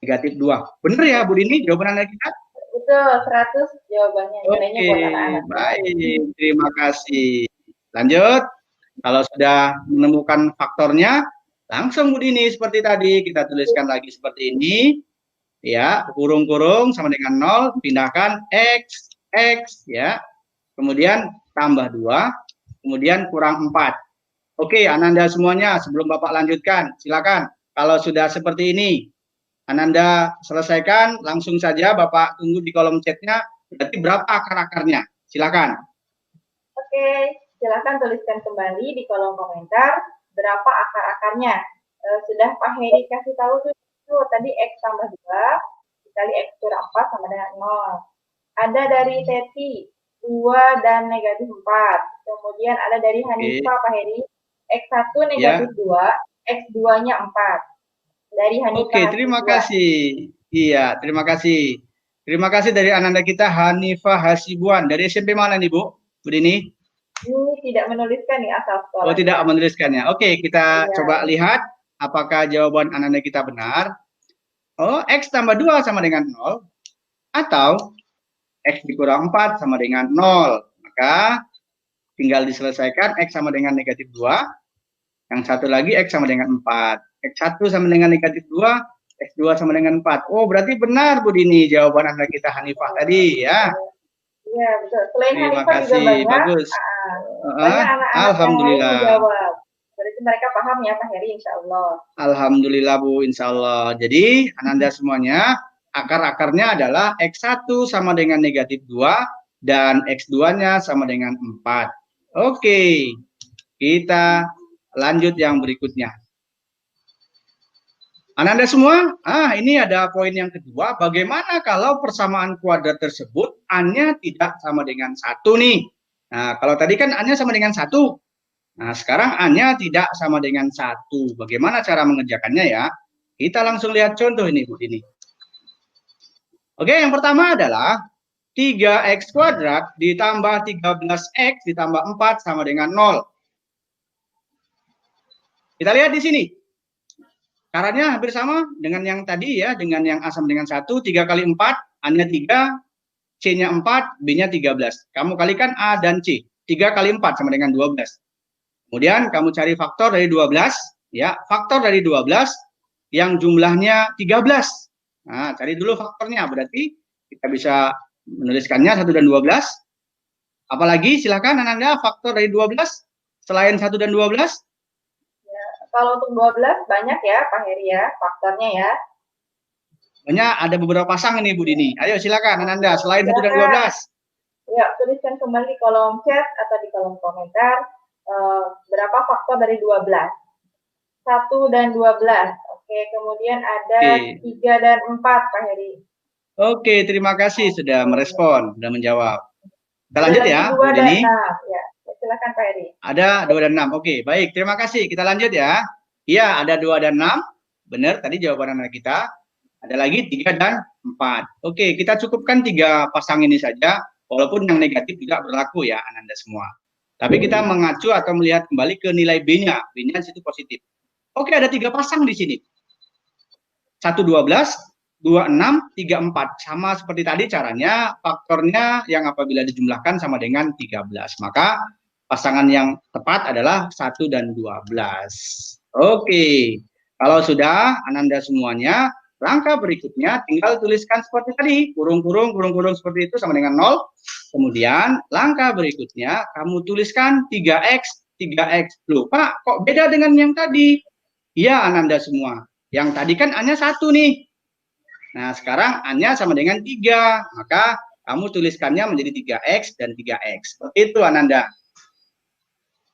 S3: negatif 2. Benar ya Bu Dini jawaban Anda kita?
S2: Betul, 100 jawabannya.
S3: Oke, baik. Terima kasih. Lanjut. Kalau sudah menemukan faktornya, langsung Bu Dini seperti tadi. Kita tuliskan lagi seperti ini. Ya, kurung-kurung sama dengan 0. Pindahkan X ya. Kemudian tambah 2, kemudian kurang 4. Oke, Ananda semuanya, sebelum Bapak lanjutkan, silakan. Kalau sudah seperti ini, Ananda selesaikan, langsung saja Bapak tunggu di kolom chatnya, berarti berapa akar-akarnya? Silakan.
S2: Oke, silakan tuliskan kembali di kolom komentar, berapa akar-akarnya. Sudah Pak Heri kasih tahu tuh, tadi X tambah 2, dikali X kurang 4 sama dengan 0. Ada dari Teti, 2 dan negatif 4. Kemudian ada dari Hanifah Pak Heri, X1 negatif 2, X2-nya 4. Dari Hanifah.
S3: Oke, terima kasih. Iya, terima kasih. Terima kasih dari Ananda kita Hanifah Hasibuan. Dari SMP mana nih Bu? Bu Dini?
S2: Ini tidak menuliskan nih asal sekolah.
S3: Oh, tidak menuliskannya. Oke, kita coba lihat apakah jawaban Ananda kita benar. Oh, X tambah 2 sama dengan 0. Atau X dikurang 4 sama dengan 0. Maka tinggal diselesaikan X sama dengan negatif 2. Yang satu lagi X sama dengan 4. X1 sama dengan negatif 2. X2 sama dengan 4. Oh, berarti benar Bu Dini jawaban Anda kita Hanifah tadi ya.
S2: Iya, betul. Selain
S3: Terima
S2: Hanifah
S3: kasih.
S2: juga banyak.
S3: Bagus.
S2: Banyak anak-anak
S3: Alhamdulillah.
S2: yang menjawab. Berarti mereka paham ya Pak Heri, insya Allah.
S3: Alhamdulillah Bu, insya Allah. Jadi Ananda semuanya, akar-akarnya adalah X1 sama dengan negatif 2 dan X2-nya sama dengan 4. Oke, kita lanjut yang berikutnya. Ananda semua, ini ada poin yang kedua. Bagaimana kalau persamaan kuadrat tersebut A-nya tidak sama dengan 1 nih? Nah, kalau tadi kan A-nya sama dengan 1. Nah, sekarang A-nya tidak sama dengan 1. Bagaimana cara mengerjakannya ya? Kita langsung lihat contoh ini, Bu ini. Oke, yang pertama adalah 3x kuadrat ditambah 13x ditambah 4 sama dengan 0. Kita lihat di sini. Caranya hampir sama dengan yang tadi ya, dengan yang A sama dengan 1, 3 kali 4, A-nya 3, C-nya 4, B-nya 13. Kamu kalikan A dan C, 3 kali 4 sama dengan 12. Kemudian kamu cari faktor dari 12, ya, faktor dari 12 yang jumlahnya 13. Nah, cari dulu faktornya, berarti kita bisa menuliskannya 1 dan 12. Apalagi silakan Ananda faktor dari 12 selain 1 dan 12.
S2: Kalau untuk 12 banyak ya Pak Heri ya, faktornya ya.
S3: Banyak, ada beberapa pasang ini Bu Dini. Ayo silakan Ananda, selain 1 dan 12.
S2: Ya, tuliskan kembali di kolom chat atau di kolom komentar berapa faktor dari 12. 1 dan 12. Oke, kemudian ada 3 dan 4 Pak Heri.
S3: Oke, terima kasih sudah merespon, sudah menjawab. Kita lanjut ya, Bu Dini.
S2: Ya. Silakan Pak Heri.
S3: Ada 2 dan 6. Oke, baik. Terima kasih. Kita lanjut ya. Iya, ada 2 dan 6. Benar, tadi jawaban anak kita. Ada lagi 3 dan 4. Oke, kita cukupkan 3 pasang ini saja. Walaupun yang negatif juga berlaku ya, Ananda semua. Tapi kita mengacu atau melihat kembali ke nilai B-nya. B-nya situ positif. Oke, ada 3 pasang di sini. 1, 12, 2, 6, 3, 4. Sama seperti tadi caranya, faktornya yang apabila dijumlahkan sama dengan 13. Maka pasangan yang tepat adalah 1 dan 12. Oke, kalau sudah Ananda semuanya, langkah berikutnya tinggal tuliskan seperti tadi, kurung-kurung, kurung-kurung seperti itu sama dengan 0. Kemudian langkah berikutnya kamu tuliskan 3x, 3x. Loh Pak, kok beda dengan yang tadi? Iya Ananda semua, yang tadi kan A-nya 1 nih. Nah sekarang A-nya sama dengan 3, maka kamu tuliskannya menjadi 3x dan 3x. Seperti itu Ananda.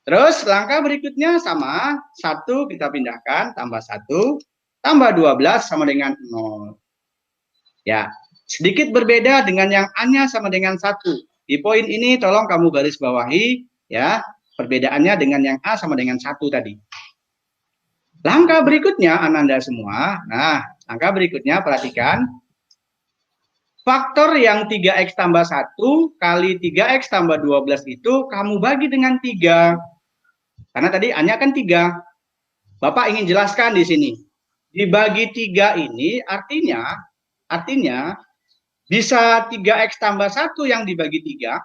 S3: Terus langkah berikutnya sama, 1 kita pindahkan, tambah 1, tambah 12 sama dengan 0. Ya, sedikit berbeda dengan yang A-nya sama dengan 1. Di poin ini tolong kamu garis bawahi, ya, perbedaannya dengan yang A sama dengan 1 tadi. Langkah berikutnya, Ananda semua, nah, langkah berikutnya perhatikan, faktor yang 3x tambah 1 kali 3x tambah 12 itu kamu bagi dengan 3. Karena tadi A-nya kan 3. Bapak ingin jelaskan di sini. Dibagi 3 ini artinya bisa 3x tambah 1 yang dibagi 3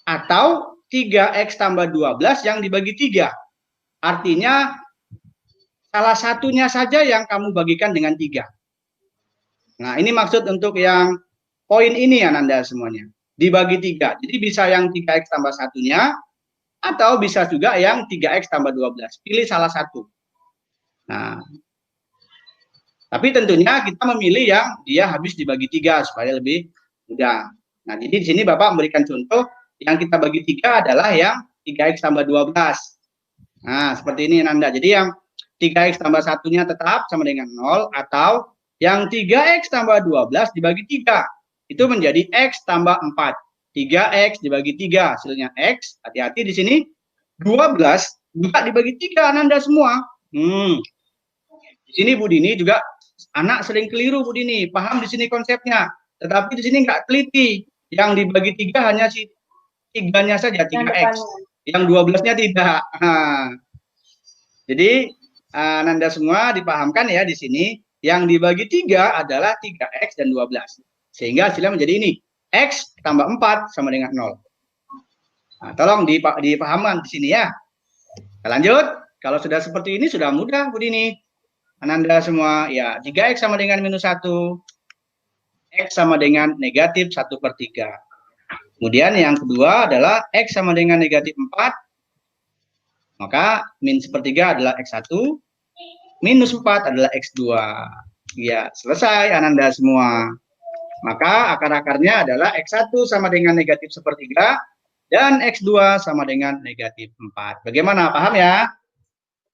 S3: atau 3x tambah 12 yang dibagi 3. Artinya salah satunya saja yang kamu bagikan dengan 3. Nah, ini maksud untuk yang poin ini Ananda semuanya. Dibagi 3. Jadi bisa yang 3x tambah 1-nya atau bisa juga yang 3x tambah 12. Pilih salah satu. Nah, tapi tentunya kita memilih yang dia habis dibagi 3 supaya lebih mudah. Nah, jadi di sini Bapak memberikan contoh yang kita bagi 3 adalah yang 3x tambah 12. Nah, seperti ini Nanda. Jadi yang 3x tambah 1-nya tetap sama dengan 0 atau yang 3x tambah 12 dibagi 3 itu menjadi x tambah 4. 3x dibagi 3 hasilnya x. Hati-hati di sini 12 juga dibagi 3 Ananda semua. Di sini Bu Dini juga anak sering keliru Bu Dini, paham di sini konsepnya. Tetapi di sini nggak teliti. Yang dibagi 3 hanya si 3-nya saja 3x. Yang 12-nya tidak. Nah, jadi Ananda semua dipahamkan ya di sini yang dibagi 3 adalah 3x dan 12. Sehingga hasilnya menjadi ini. X tambah 4 sama dengan 0. Nah, tolong dipahamkan di sini ya. Kita lanjut. Kalau sudah seperti ini sudah mudah Bu Dini. Ananda semua ya 3x sama dengan minus 1. X sama dengan negatif 1/3. Kemudian yang kedua adalah X sama dengan negatif 4. Maka min 1/3 adalah X1. Minus 4 adalah X2. Ya selesai Ananda semua. Maka akar-akarnya adalah X1 sama dengan negatif 1/3, dan X2 sama dengan negatif 4. Bagaimana, paham ya?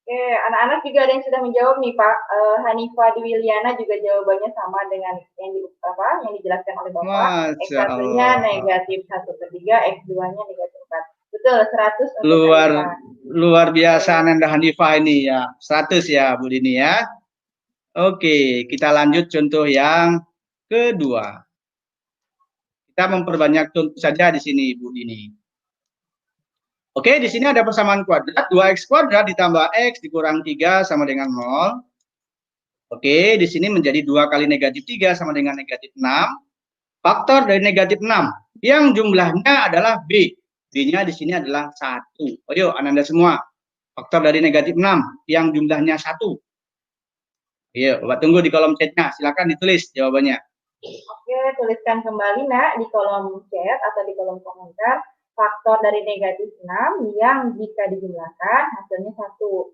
S2: Oke, anak-anak juga ada yang sudah menjawab nih Pak. Hanifah Dwiliana juga jawabannya sama dengan yang dijelaskan oleh Bapak.
S3: Masya
S2: X1-nya
S3: Allah.
S2: negatif 1/3, X2-nya negatif 4. Betul, 100 untuk
S3: luar biasa Ananda Hanifah ini ya. 100 ya Bu Dini ya. Oke, kita lanjut contoh yang kedua. Kita memperbanyak contoh saja di sini Bu Dini. Oke, di sini ada persamaan kuadrat, 2x kuadrat ditambah x dikurang 3 sama dengan 0. Oke, di sini menjadi 2 kali negatif 3 sama dengan negatif 6. Faktor dari negatif 6 yang jumlahnya adalah B. B-nya di sini adalah 1. Ayo, Ananda semua. Faktor dari negatif 6 yang jumlahnya 1. Ayo, Bapak tunggu di kolom chat-nya. Silakan ditulis jawabannya.
S2: Oke, tuliskan kembali nak di kolom chat atau di kolom komentar. Faktor dari negatif 6 yang jika dijumlahkan hasilnya 1.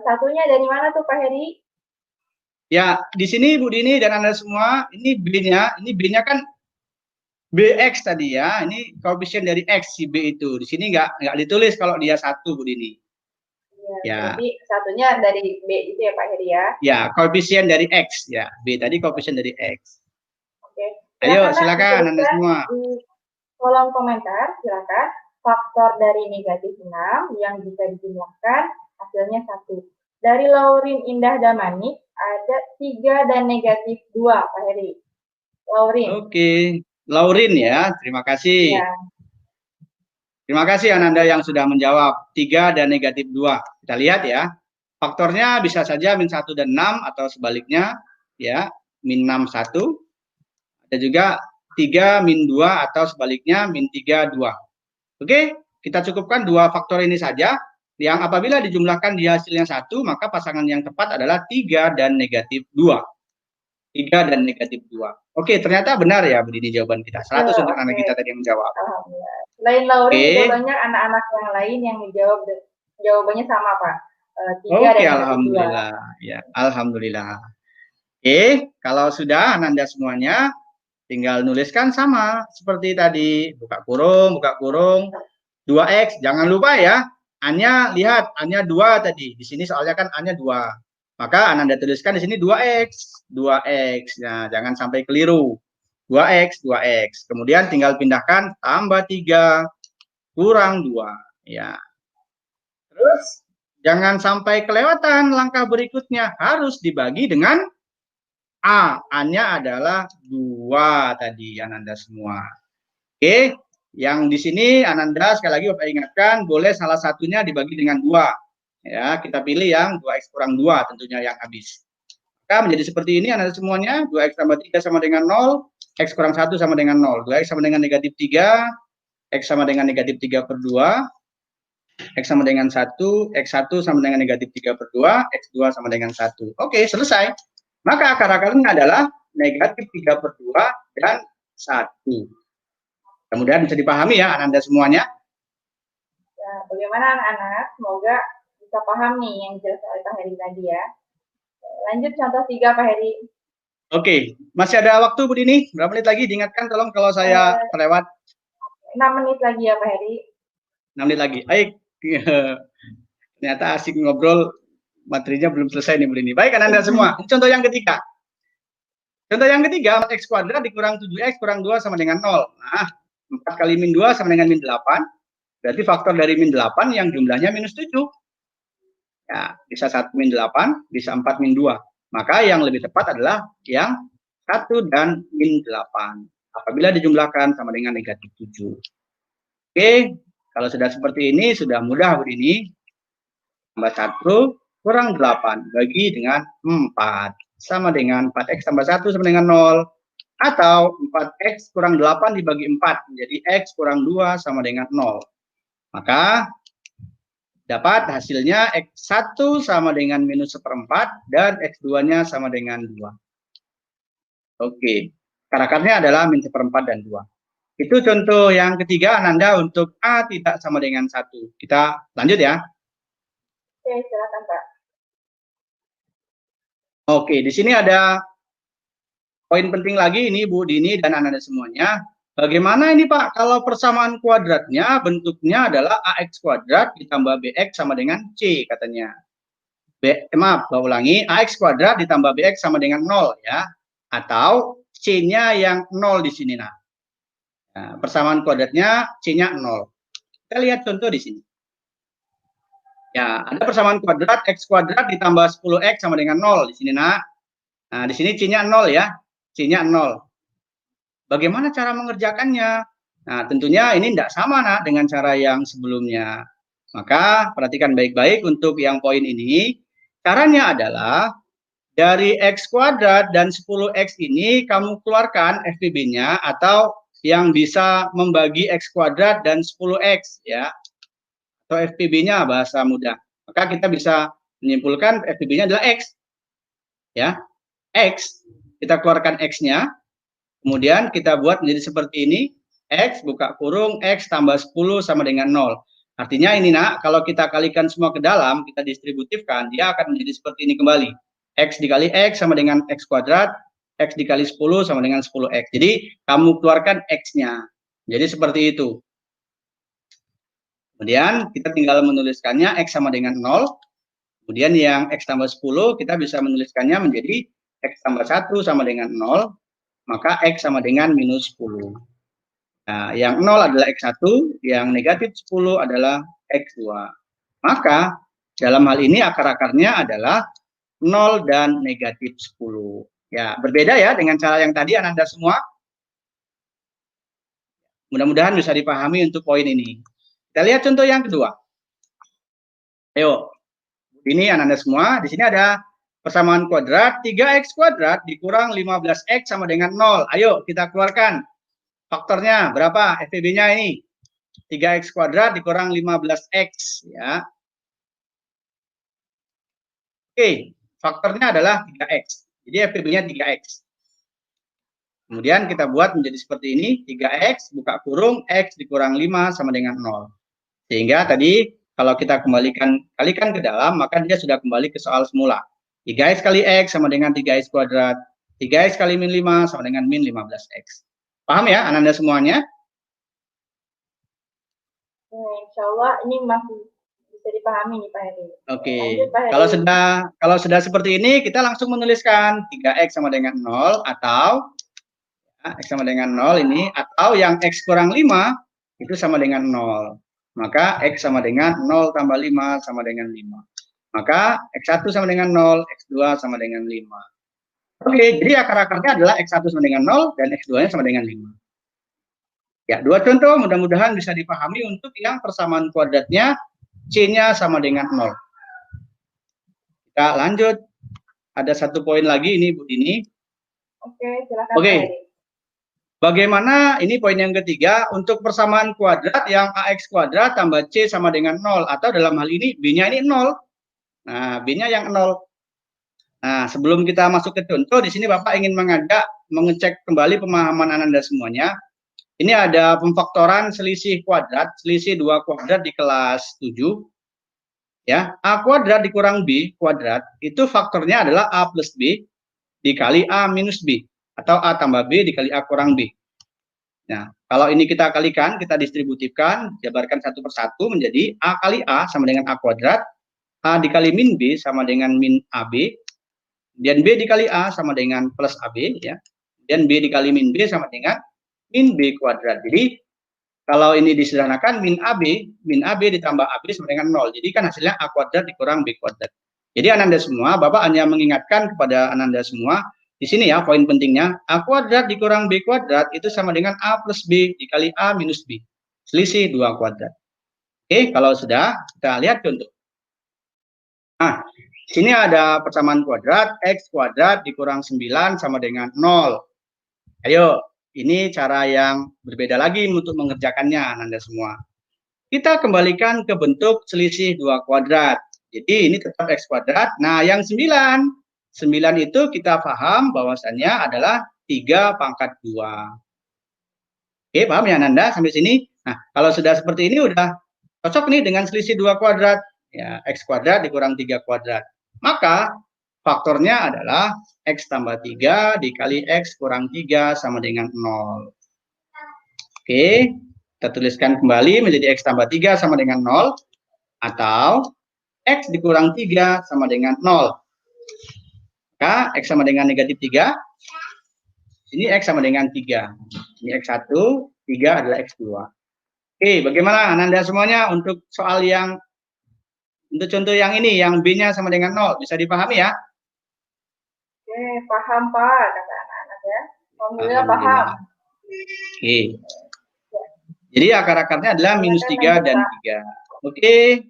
S2: Satunya dari mana tuh Pak Heri?
S3: Ya, di sini Bu Dini dan Anda semua, ini B-nya kan BX tadi ya. Ini koefisien dari X si B itu. Di sini nggak ditulis kalau dia 1 Bu Dini.
S2: Ya. Jadi satunya dari B itu ya Pak Heri ya?
S3: Ya, koefisien dari X ya. B tadi koefisien dari X.
S2: Oke.
S3: Ayo, silakan Anda semua.
S2: Kolom komentar, silakan. Faktor dari negatif 6 yang jika dijumlahkan hasilnya 1. Dari Laurin Indah Damani ada 3 dan negatif 2, Pak Heri. Laurin.
S3: Oke, Laurin ya, terima kasih.
S2: Ya.
S3: Terima kasih Ananda yang sudah menjawab 3 dan negatif 2. Kita lihat ya. Faktornya bisa saja min 1 dan 6 atau sebaliknya ya, min 6 1. Ada juga 3 min 2 atau sebaliknya min 3 2. Oke, kita cukupkan 2 faktor ini saja. Yang apabila dijumlahkan di hasilnya 1, maka pasangan yang tepat adalah 3 dan negatif 2. 3 dan negatif 2. Oke, ternyata benar ya Bu Dini jawaban kita. 100 untuk anak kita tadi yang menjawab.
S2: Selain Laurin juga banyak anak-anak yang lain yang menjawab jawabannya sama Pak. 3 dan
S3: alhamdulillah. 2. Ya, alhamdulillah. Oke, kalau sudah Ananda semuanya tinggal nuliskan sama seperti tadi, buka kurung, 2x, jangan lupa ya, A-nya lihat, A-nya 2 tadi, di sini soalnya kan A-nya 2, maka Ananda tuliskan di sini 2x, nah jangan sampai keliru, 2x, kemudian tinggal pindahkan, tambah 3, kurang 2, ya. Terus, jangan sampai kelewatan langkah berikutnya, harus dibagi dengan A-nya adalah 2 tadi Ananda semua. Oke, yang di sini Ananda sekali lagi Bapak ingatkan boleh salah satunya dibagi dengan 2. Ya, kita pilih yang 2x kurang 2 tentunya yang habis. Maka menjadi seperti ini Ananda semuanya, 2x tambah 3 sama dengan 0, x kurang 1 sama dengan 0, 2x sama dengan negatif 3, x sama dengan negatif 3 per 2, x sama dengan 1, x1 sama dengan negatif 3 per 2, x2 sama dengan 1. Oke, selesai. Maka akar-akarnya adalah negatif 3 per 2 dan 1. Kemudian bisa dipahami ya Ananda semuanya.
S2: Ya, bagaimana anak-anak? Semoga bisa paham nih yang dijelaskan oleh Pak Heri tadi ya. Lanjut contoh 3 Pak Heri.
S3: Oke, masih ada waktu Bu Dini? Berapa menit lagi? Diingatkan tolong kalau saya terlewat.
S2: 6 menit lagi ya Pak Heri.
S3: 6 menit lagi. Baik. Ternyata asik ngobrol. Materinya belum selesai nih Bu Dini. Baik Ananda semua. Ini contoh yang ketiga. Contoh yang ketiga, 4x kuadrat dikurang 7x kurang 2 sama dengan 0. Nah, 4 kali min 2 sama dengan min 8. Berarti faktor dari min 8 yang jumlahnya minus 7. Ya, bisa 1 min 8, bisa 4 min 2. Maka yang lebih tepat adalah yang 1 dan min 8. Apabila dijumlahkan sama dengan negatif 7. Oke, kalau sudah seperti ini, sudah mudah Bu Dini. Tambah 1 kurang 8 bagi dengan 4 sama dengan 4x tambah 1 sama dengan 0, atau 4x kurang 8 dibagi 4 menjadi x kurang 2 sama dengan 0. Maka dapat hasilnya x1 sama dengan minus 1/4 dan x2-nya sama dengan 2. Oke, akar-akarnya adalah min 1/4 dan 2. Itu contoh yang ketiga Ananda untuk A tidak sama dengan 1. Kita lanjut ya.
S2: Oke, silakan Pak.
S3: Oke, di sini ada poin penting lagi ini Bu Dini dan Ananda semuanya. Bagaimana ini Pak? Kalau persamaan kuadratnya bentuknya adalah AX kuadrat ditambah BX sama dengan C katanya. Maaf, saya ulangi, AX kuadrat ditambah BX sama dengan 0 ya. Atau C-nya yang 0 di sini. Nah, persamaan kuadratnya C-nya 0. Kita lihat contoh di sini. Ya, ada persamaan kuadrat X kuadrat ditambah 10X sama dengan 0 di sini, Nah, di sini C-nya 0 ya. C-nya 0. Bagaimana cara mengerjakannya? Nah, tentunya ini tidak sama dengan cara yang sebelumnya. Maka perhatikan baik-baik untuk yang poin ini. Caranya adalah dari X kuadrat dan 10X ini kamu keluarkan FPB-nya atau yang bisa membagi X kuadrat dan 10X ya. Atau FPB-nya bahasa mudah. Maka kita bisa menyimpulkan FPB-nya adalah X. Ya. X, kita keluarkan X-nya. Kemudian kita buat menjadi seperti ini, X buka kurung, X tambah 10 sama dengan 0. Artinya ini kalau kita kalikan semua ke dalam, kita distributifkan, dia akan menjadi seperti ini kembali. X dikali X sama dengan X kuadrat, X dikali 10 sama dengan 10X. Jadi kamu keluarkan X-nya. Jadi seperti itu. Kemudian kita tinggal menuliskannya X sama dengan 0. Kemudian yang X tambah 10, kita bisa menuliskannya menjadi X tambah 1 sama dengan 0. Maka X sama dengan minus 10. Nah, yang 0 adalah X1, yang negatif 10 adalah X2. Maka, dalam hal ini akar-akarnya adalah 0 dan negatif 10. Ya, berbeda ya dengan cara yang tadi Ananda semua. Mudah-mudahan bisa dipahami untuk poin ini. Kita lihat contoh yang kedua. Ayo, ini Ananda semua, di sini ada persamaan kuadrat, 3X kuadrat dikurang 15X sama dengan 0. Ayo kita keluarkan faktornya berapa? FPB-nya ini 3X kuadrat dikurang 15X ya. Oke, faktornya adalah 3X. Jadi FPB-nya 3X. Kemudian kita buat menjadi seperti ini, 3X buka kurung X dikurang 5 sama dengan 0. Sehingga tadi kalau kita kalikan ke dalam, maka dia sudah kembali ke soal semula. 3X kali X sama dengan 3X kuadrat. 3X kali min 5 sama dengan min 15X. Paham ya Ananda semuanya?
S2: Insya Allah ini masih bisa dipahami nih Pak Heri.
S3: Oke. Kalau sudah seperti ini, kita langsung menuliskan 3X sama dengan 0 atau X sama dengan 0 ini, atau yang X kurang 5 itu sama dengan 0. Maka X sama dengan 0 tambah 5 sama dengan 5. Maka X1 sama dengan 0, X2 sama dengan 5. Oke, jadi akar-akarnya adalah X1 sama dengan 0 dan X2-nya sama dengan 5. Ya, dua contoh mudah-mudahan bisa dipahami untuk yang persamaan kuadratnya C-nya sama dengan 0. Kita lanjut. Ada satu poin lagi ini Bu Dini.
S2: Oke, silakan.
S3: Oke. Bagaimana ini poin yang ketiga untuk persamaan kuadrat yang AX kuadrat tambah C sama dengan 0 atau dalam hal ini B-nya ini 0. Nah, B-nya yang 0. Nah, sebelum kita masuk ke contoh, di sini Bapak ingin mengecek kembali pemahaman Ananda semuanya. Ini ada pemfaktoran selisih kuadrat, selisih 2 kuadrat di kelas 7. Ya, A kuadrat dikurang B kuadrat, itu faktornya adalah A plus B dikali A minus B. Atau A tambah B dikali A kurang B. Nah, kalau ini kita kalikan, kita distributifkan, jabarkan satu persatu menjadi A kali A sama dengan A kuadrat, A dikali min B sama dengan min AB, dan B dikali A sama dengan plus AB, ya. Dan B dikali min B sama dengan min B kuadrat. Jadi, kalau ini disederhanakan, min AB ditambah AB sama dengan 0. Jadi kan hasilnya A kuadrat dikurang B kuadrat. Jadi Ananda semua, Bapak hanya mengingatkan kepada Ananda semua, di sini ya poin pentingnya, A kuadrat dikurang B kuadrat itu sama dengan A plus B dikali A minus B. Selisih 2 kuadrat. Oke, kalau sudah, kita lihat contoh. Nah, di sini ada persamaan kuadrat, X kuadrat dikurang 9 sama dengan 0. Ayo, ini cara yang berbeda lagi untuk mengerjakannya, Ananda semua. Kita kembalikan ke bentuk selisih 2 kuadrat. Jadi ini tetap X kuadrat. Nah, yang 9 itu kita paham bahwasannya adalah 3 pangkat 2. Oke, paham ya Ananda sampai sini? Nah, kalau sudah seperti ini udah cocok nih dengan selisih 2 kuadrat. Ya, X kuadrat dikurang 3 kuadrat. Maka faktornya adalah X tambah 3 dikali X kurang 3 sama dengan 0. Oke, kita tuliskan kembali menjadi X tambah 3 sama dengan 0, atau X dikurang 3 sama dengan 0. Maka X sama dengan negatif 3, ini X sama dengan 3. Ini X1, 3 adalah X2. Oke, bagaimana Ananda semuanya untuk soal yang, untuk contoh yang ini, yang B-nya sama dengan 0, bisa dipahami ya?
S2: Oke, paham Pak, kata anak-anak ya. Alhamdulillah paham.
S3: Oke. Jadi akar-akarnya adalah minus 3 dan 3. Oke.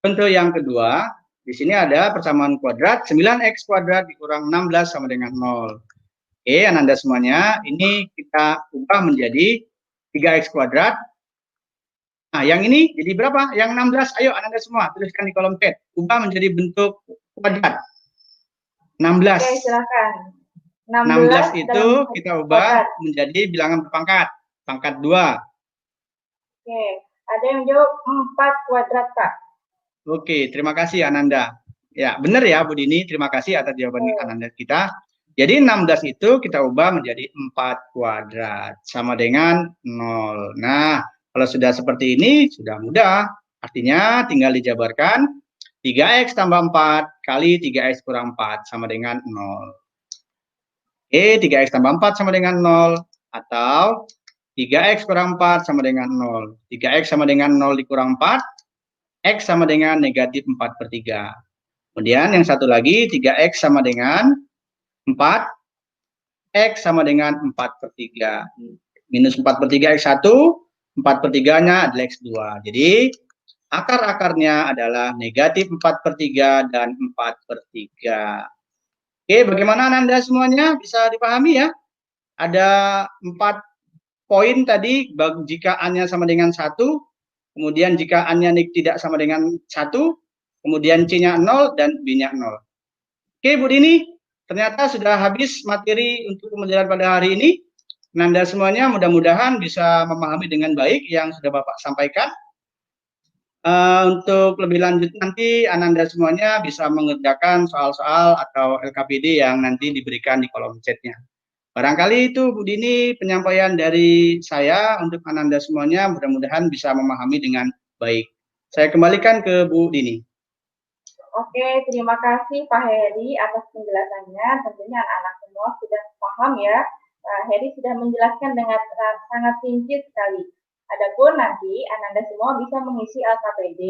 S3: Contoh yang kedua, di sini ada persamaan kuadrat, 9x kuadrat dikurang 16 sama dengan 0. Oke, Ananda semuanya, ini kita ubah menjadi 3x kuadrat. Nah, yang ini jadi berapa? Yang 16, ayo Ananda semua, tuliskan di kolom chat. Ubah menjadi bentuk kuadrat. 16.
S2: Oke, silakan.
S3: 16 itu kita ubah menjadi bilangan berpangkat. Pangkat 2.
S2: Oke, ada yang jawab 4 kuadrat, Pak.
S3: Oke, terima kasih Ananda. Ya, benar ya Bu Dini, terima kasih atas jawaban Ananda kita. Jadi 16 itu kita ubah menjadi 4 kuadrat, sama dengan 0. Nah, kalau sudah seperti ini, sudah mudah. Artinya tinggal dijabarkan, 3x tambah 4 kali 3x kurang 4 sama dengan 0. Oke, 3x tambah 4 sama dengan 0, atau 3x kurang 4 sama dengan 0. 3x sama dengan 0 dikurang 4, X sama dengan negatif 4/3. Kemudian yang satu lagi, 3x sama dengan 4, X sama dengan 4/3. Minus 4/3 X1, 4/3-nya adalah X2. Jadi, akar-akarnya adalah negatif 4/3 dan 4/3. Oke, bagaimana Anda semuanya? Bisa dipahami ya? Ada 4 poin tadi, jika A-nya sama dengan 1, kemudian jika A-nya tidak sama dengan 1, kemudian C-nya 0, dan B-nya 0. Oke, Bu Dini, ternyata sudah habis materi untuk pembelajaran pada hari ini. Anda semuanya mudah-mudahan bisa memahami dengan baik yang sudah Bapak sampaikan. Untuk lebih lanjut nanti, Ananda semuanya bisa mengerjakan soal-soal atau LKPD yang nanti diberikan di kolom chatnya. Barangkali itu Bu Dini penyampaian dari saya untuk Ananda semuanya, mudah-mudahan bisa memahami dengan baik. Saya kembalikan ke Bu Dini.
S2: Oke, terima kasih Pak Heri atas penjelasannya. Tentunya anak-anak semua sudah paham ya. Pak Heri sudah menjelaskan dengan sangat rinci sekali. Adapun nanti Ananda semua bisa mengisi LKPD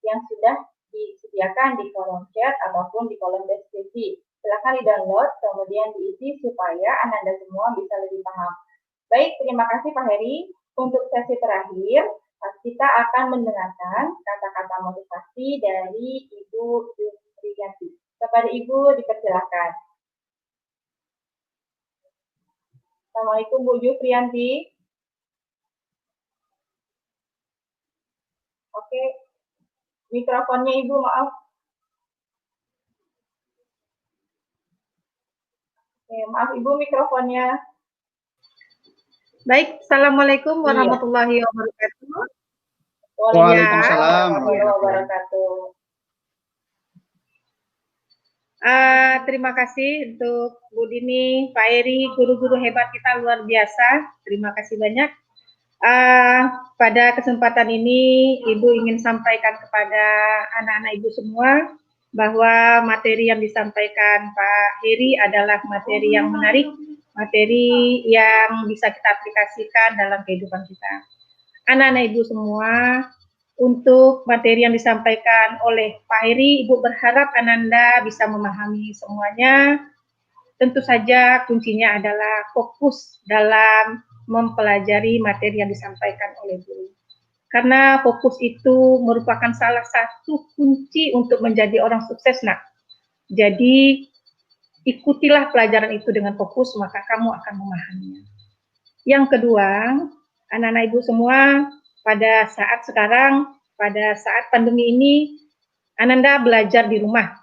S2: yang sudah disediakan di kolom chat ataupun di kolom deskripsi. Silakan di-download, kemudian diisi supaya Ananda semua bisa lebih paham. Baik, terima kasih Pak Heri. Untuk sesi terakhir, kita akan mendengarkan kata-kata motivasi dari Ibu Yupriyanti. Kepada Ibu dipersilakan. Assalamualaikum Bu Yupriyanti. Oke, mikrofonnya Ibu, maaf. Oke, maaf Ibu, mikrofonnya.
S4: Baik, Assalamualaikum warahmatullahi wabarakatuh.
S2: Waalaikumsalam warahmatullahi wabarakatuh.
S4: Terima kasih untuk Bu Dini, Pak Eri, guru-guru hebat kita luar biasa. Terima kasih banyak. Pada kesempatan ini, Ibu ingin sampaikan kepada anak-anak Ibu semua bahwa materi yang disampaikan Pak Heri adalah materi yang menarik, materi yang bisa kita aplikasikan dalam kehidupan kita. Anak-anak Ibu semua, untuk materi yang disampaikan oleh Pak Heri, Ibu berharap Ananda bisa memahami semuanya. Tentu saja kuncinya adalah fokus dalam mempelajari materi yang disampaikan oleh guru. Karena fokus itu merupakan salah satu kunci untuk menjadi orang sukses, nak. Jadi, ikutilah pelajaran itu dengan fokus, maka kamu akan memahaminya. Yang kedua, anak-anak Ibu semua, pada saat sekarang, pada saat pandemi ini, Ananda belajar di rumah,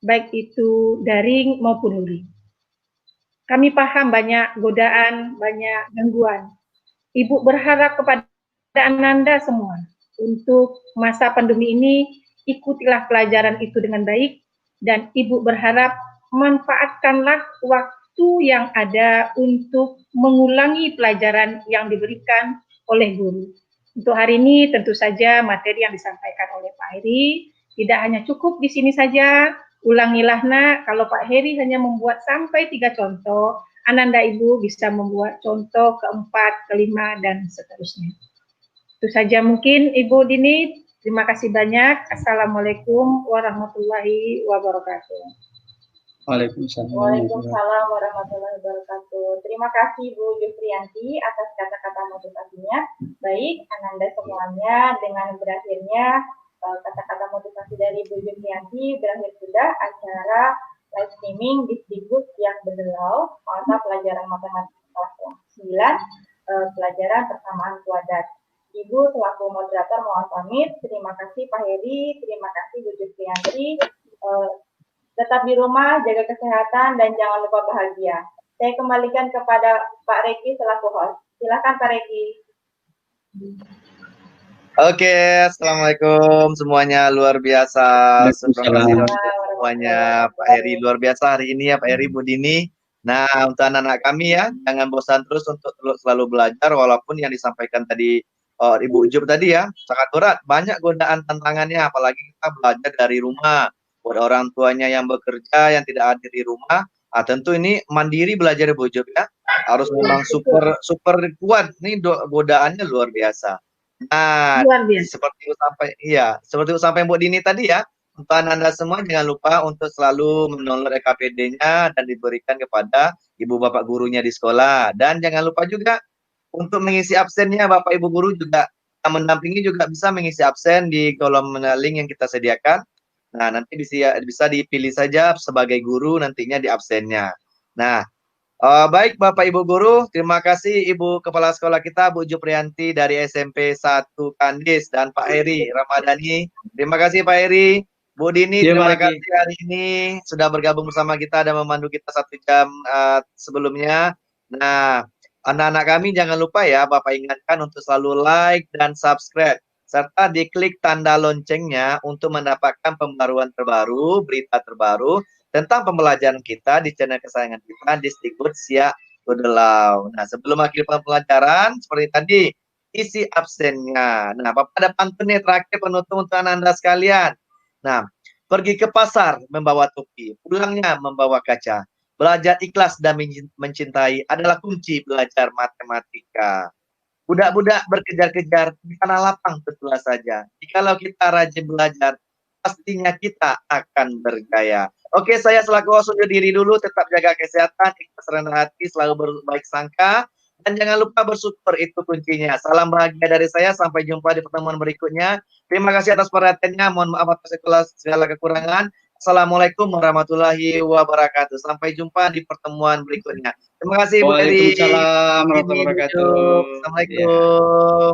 S4: baik itu daring maupun luring. Kami paham banyak godaan, banyak gangguan. Ibu berharap kepada Ananda semua, untuk masa pandemi ini, ikutilah pelajaran itu dengan baik, dan Ibu berharap manfaatkanlah waktu waktu yang ada untuk mengulangi pelajaran yang diberikan oleh guru. Untuk hari ini tentu saja materi yang disampaikan oleh Pak Heri tidak hanya cukup di sini saja. Ulangilah nak, kalau Pak Heri hanya membuat sampai 3 contoh, Ananda Ibu bisa membuat contoh keempat, kelima, dan seterusnya. Itu saja mungkin Ibu Dini. Terima kasih banyak. Assalamualaikum warahmatullahi wabarakatuh.
S2: Waalaikumsalam warahmatullahi wabarakatuh. Terima kasih Bu Yusrianti atas kata-kata motivasinya. Baik, Ananda semuanya, dengan berakhirnya kata-kata motivasi dari Bu Yusrianti, berakhir sudah acara live streaming Disdikbud yang Bedelau, mata pelajaran matematika kelas 9, pelajaran persamaan kuadrat. Ibu selaku moderator mohon pamit. Terima kasih Pak Heri, terima kasih Bu Yusrianti. Tetap di rumah, jaga kesehatan, dan jangan lupa bahagia. Saya kembalikan kepada Pak Reki selaku host. Silakan Pak Reki.
S1: Oke, assalamualaikum semuanya, luar biasa. Semuanya, Pak Heri luar biasa hari ini ya, Pak Heri, Bu Dini. Nah, untuk anak-anak kami ya, jangan bosan terus untuk selalu belajar, walaupun yang disampaikan tadi Ibu Ujub tadi ya, sangat berat, banyak godaan tantangannya, apalagi kita belajar dari rumah. Buat orang tuanya yang bekerja, yang tidak hadir di rumah, tentu ini mandiri belajar Ibu Ujub ya, harus memang super kuat, ini godaannya luar biasa. Nah, seperti sampai Bu Dini tadi ya, untuk Anda semua jangan lupa untuk selalu mendownload EKPD-nya dan diberikan kepada ibu bapak gurunya di sekolah. Dan jangan lupa juga untuk mengisi absennya, Bapak Ibu guru juga yang mendampingi juga bisa mengisi absen di kolom link yang kita sediakan. Nah, nanti bisa dipilih saja sebagai guru nantinya di absennya. Nah, baik Bapak Ibu guru, terima kasih Ibu Kepala Sekolah kita Bu Juprianti dari SMP 1 Kandis dan Pak Heri Ramadhani. Terima kasih Pak Heri. Bu Dini, terima kasih hari ini sudah bergabung bersama kita dan memandu kita 1 jam sebelumnya. Nah, anak-anak kami jangan lupa ya, Bapak ingatkan untuk selalu like dan subscribe, serta diklik tanda loncengnya untuk mendapatkan pembaruan terbaru, berita terbaru tentang pembelajaran kita di channel kesayangan kita, Disdikbud Siak Bedelau. Nah, sebelum akhir pembelajaran, seperti tadi, isi absennya. Nah, Bapak ada pantun nih terakhir penutup untuk Anda sekalian. Nah, pergi ke pasar membawa topi, pulangnya membawa kaca. Belajar ikhlas dan mencintai adalah kunci belajar matematika. Budak-budak berkejar-kejar di tanah lapang tentulah saja. Jikalau kita rajin belajar, pastinya kita akan berjaya. Oke, saya selaku host undur diri dulu, tetap jaga kesehatan, ikhlas rendah hati, selalu berbaik sangka, dan jangan lupa bersyukur, itu kuncinya. Salam bahagia dari saya, sampai jumpa di pertemuan berikutnya. Terima kasih atas perhatiannya, mohon maaf atas segala kekurangan. Assalamualaikum warahmatullahi wabarakatuh. Sampai jumpa di pertemuan berikutnya. Terima kasih Bu Heri.
S3: Waalaikumsalam warahmatullahi wabarakatuh.
S1: Assalamualaikum.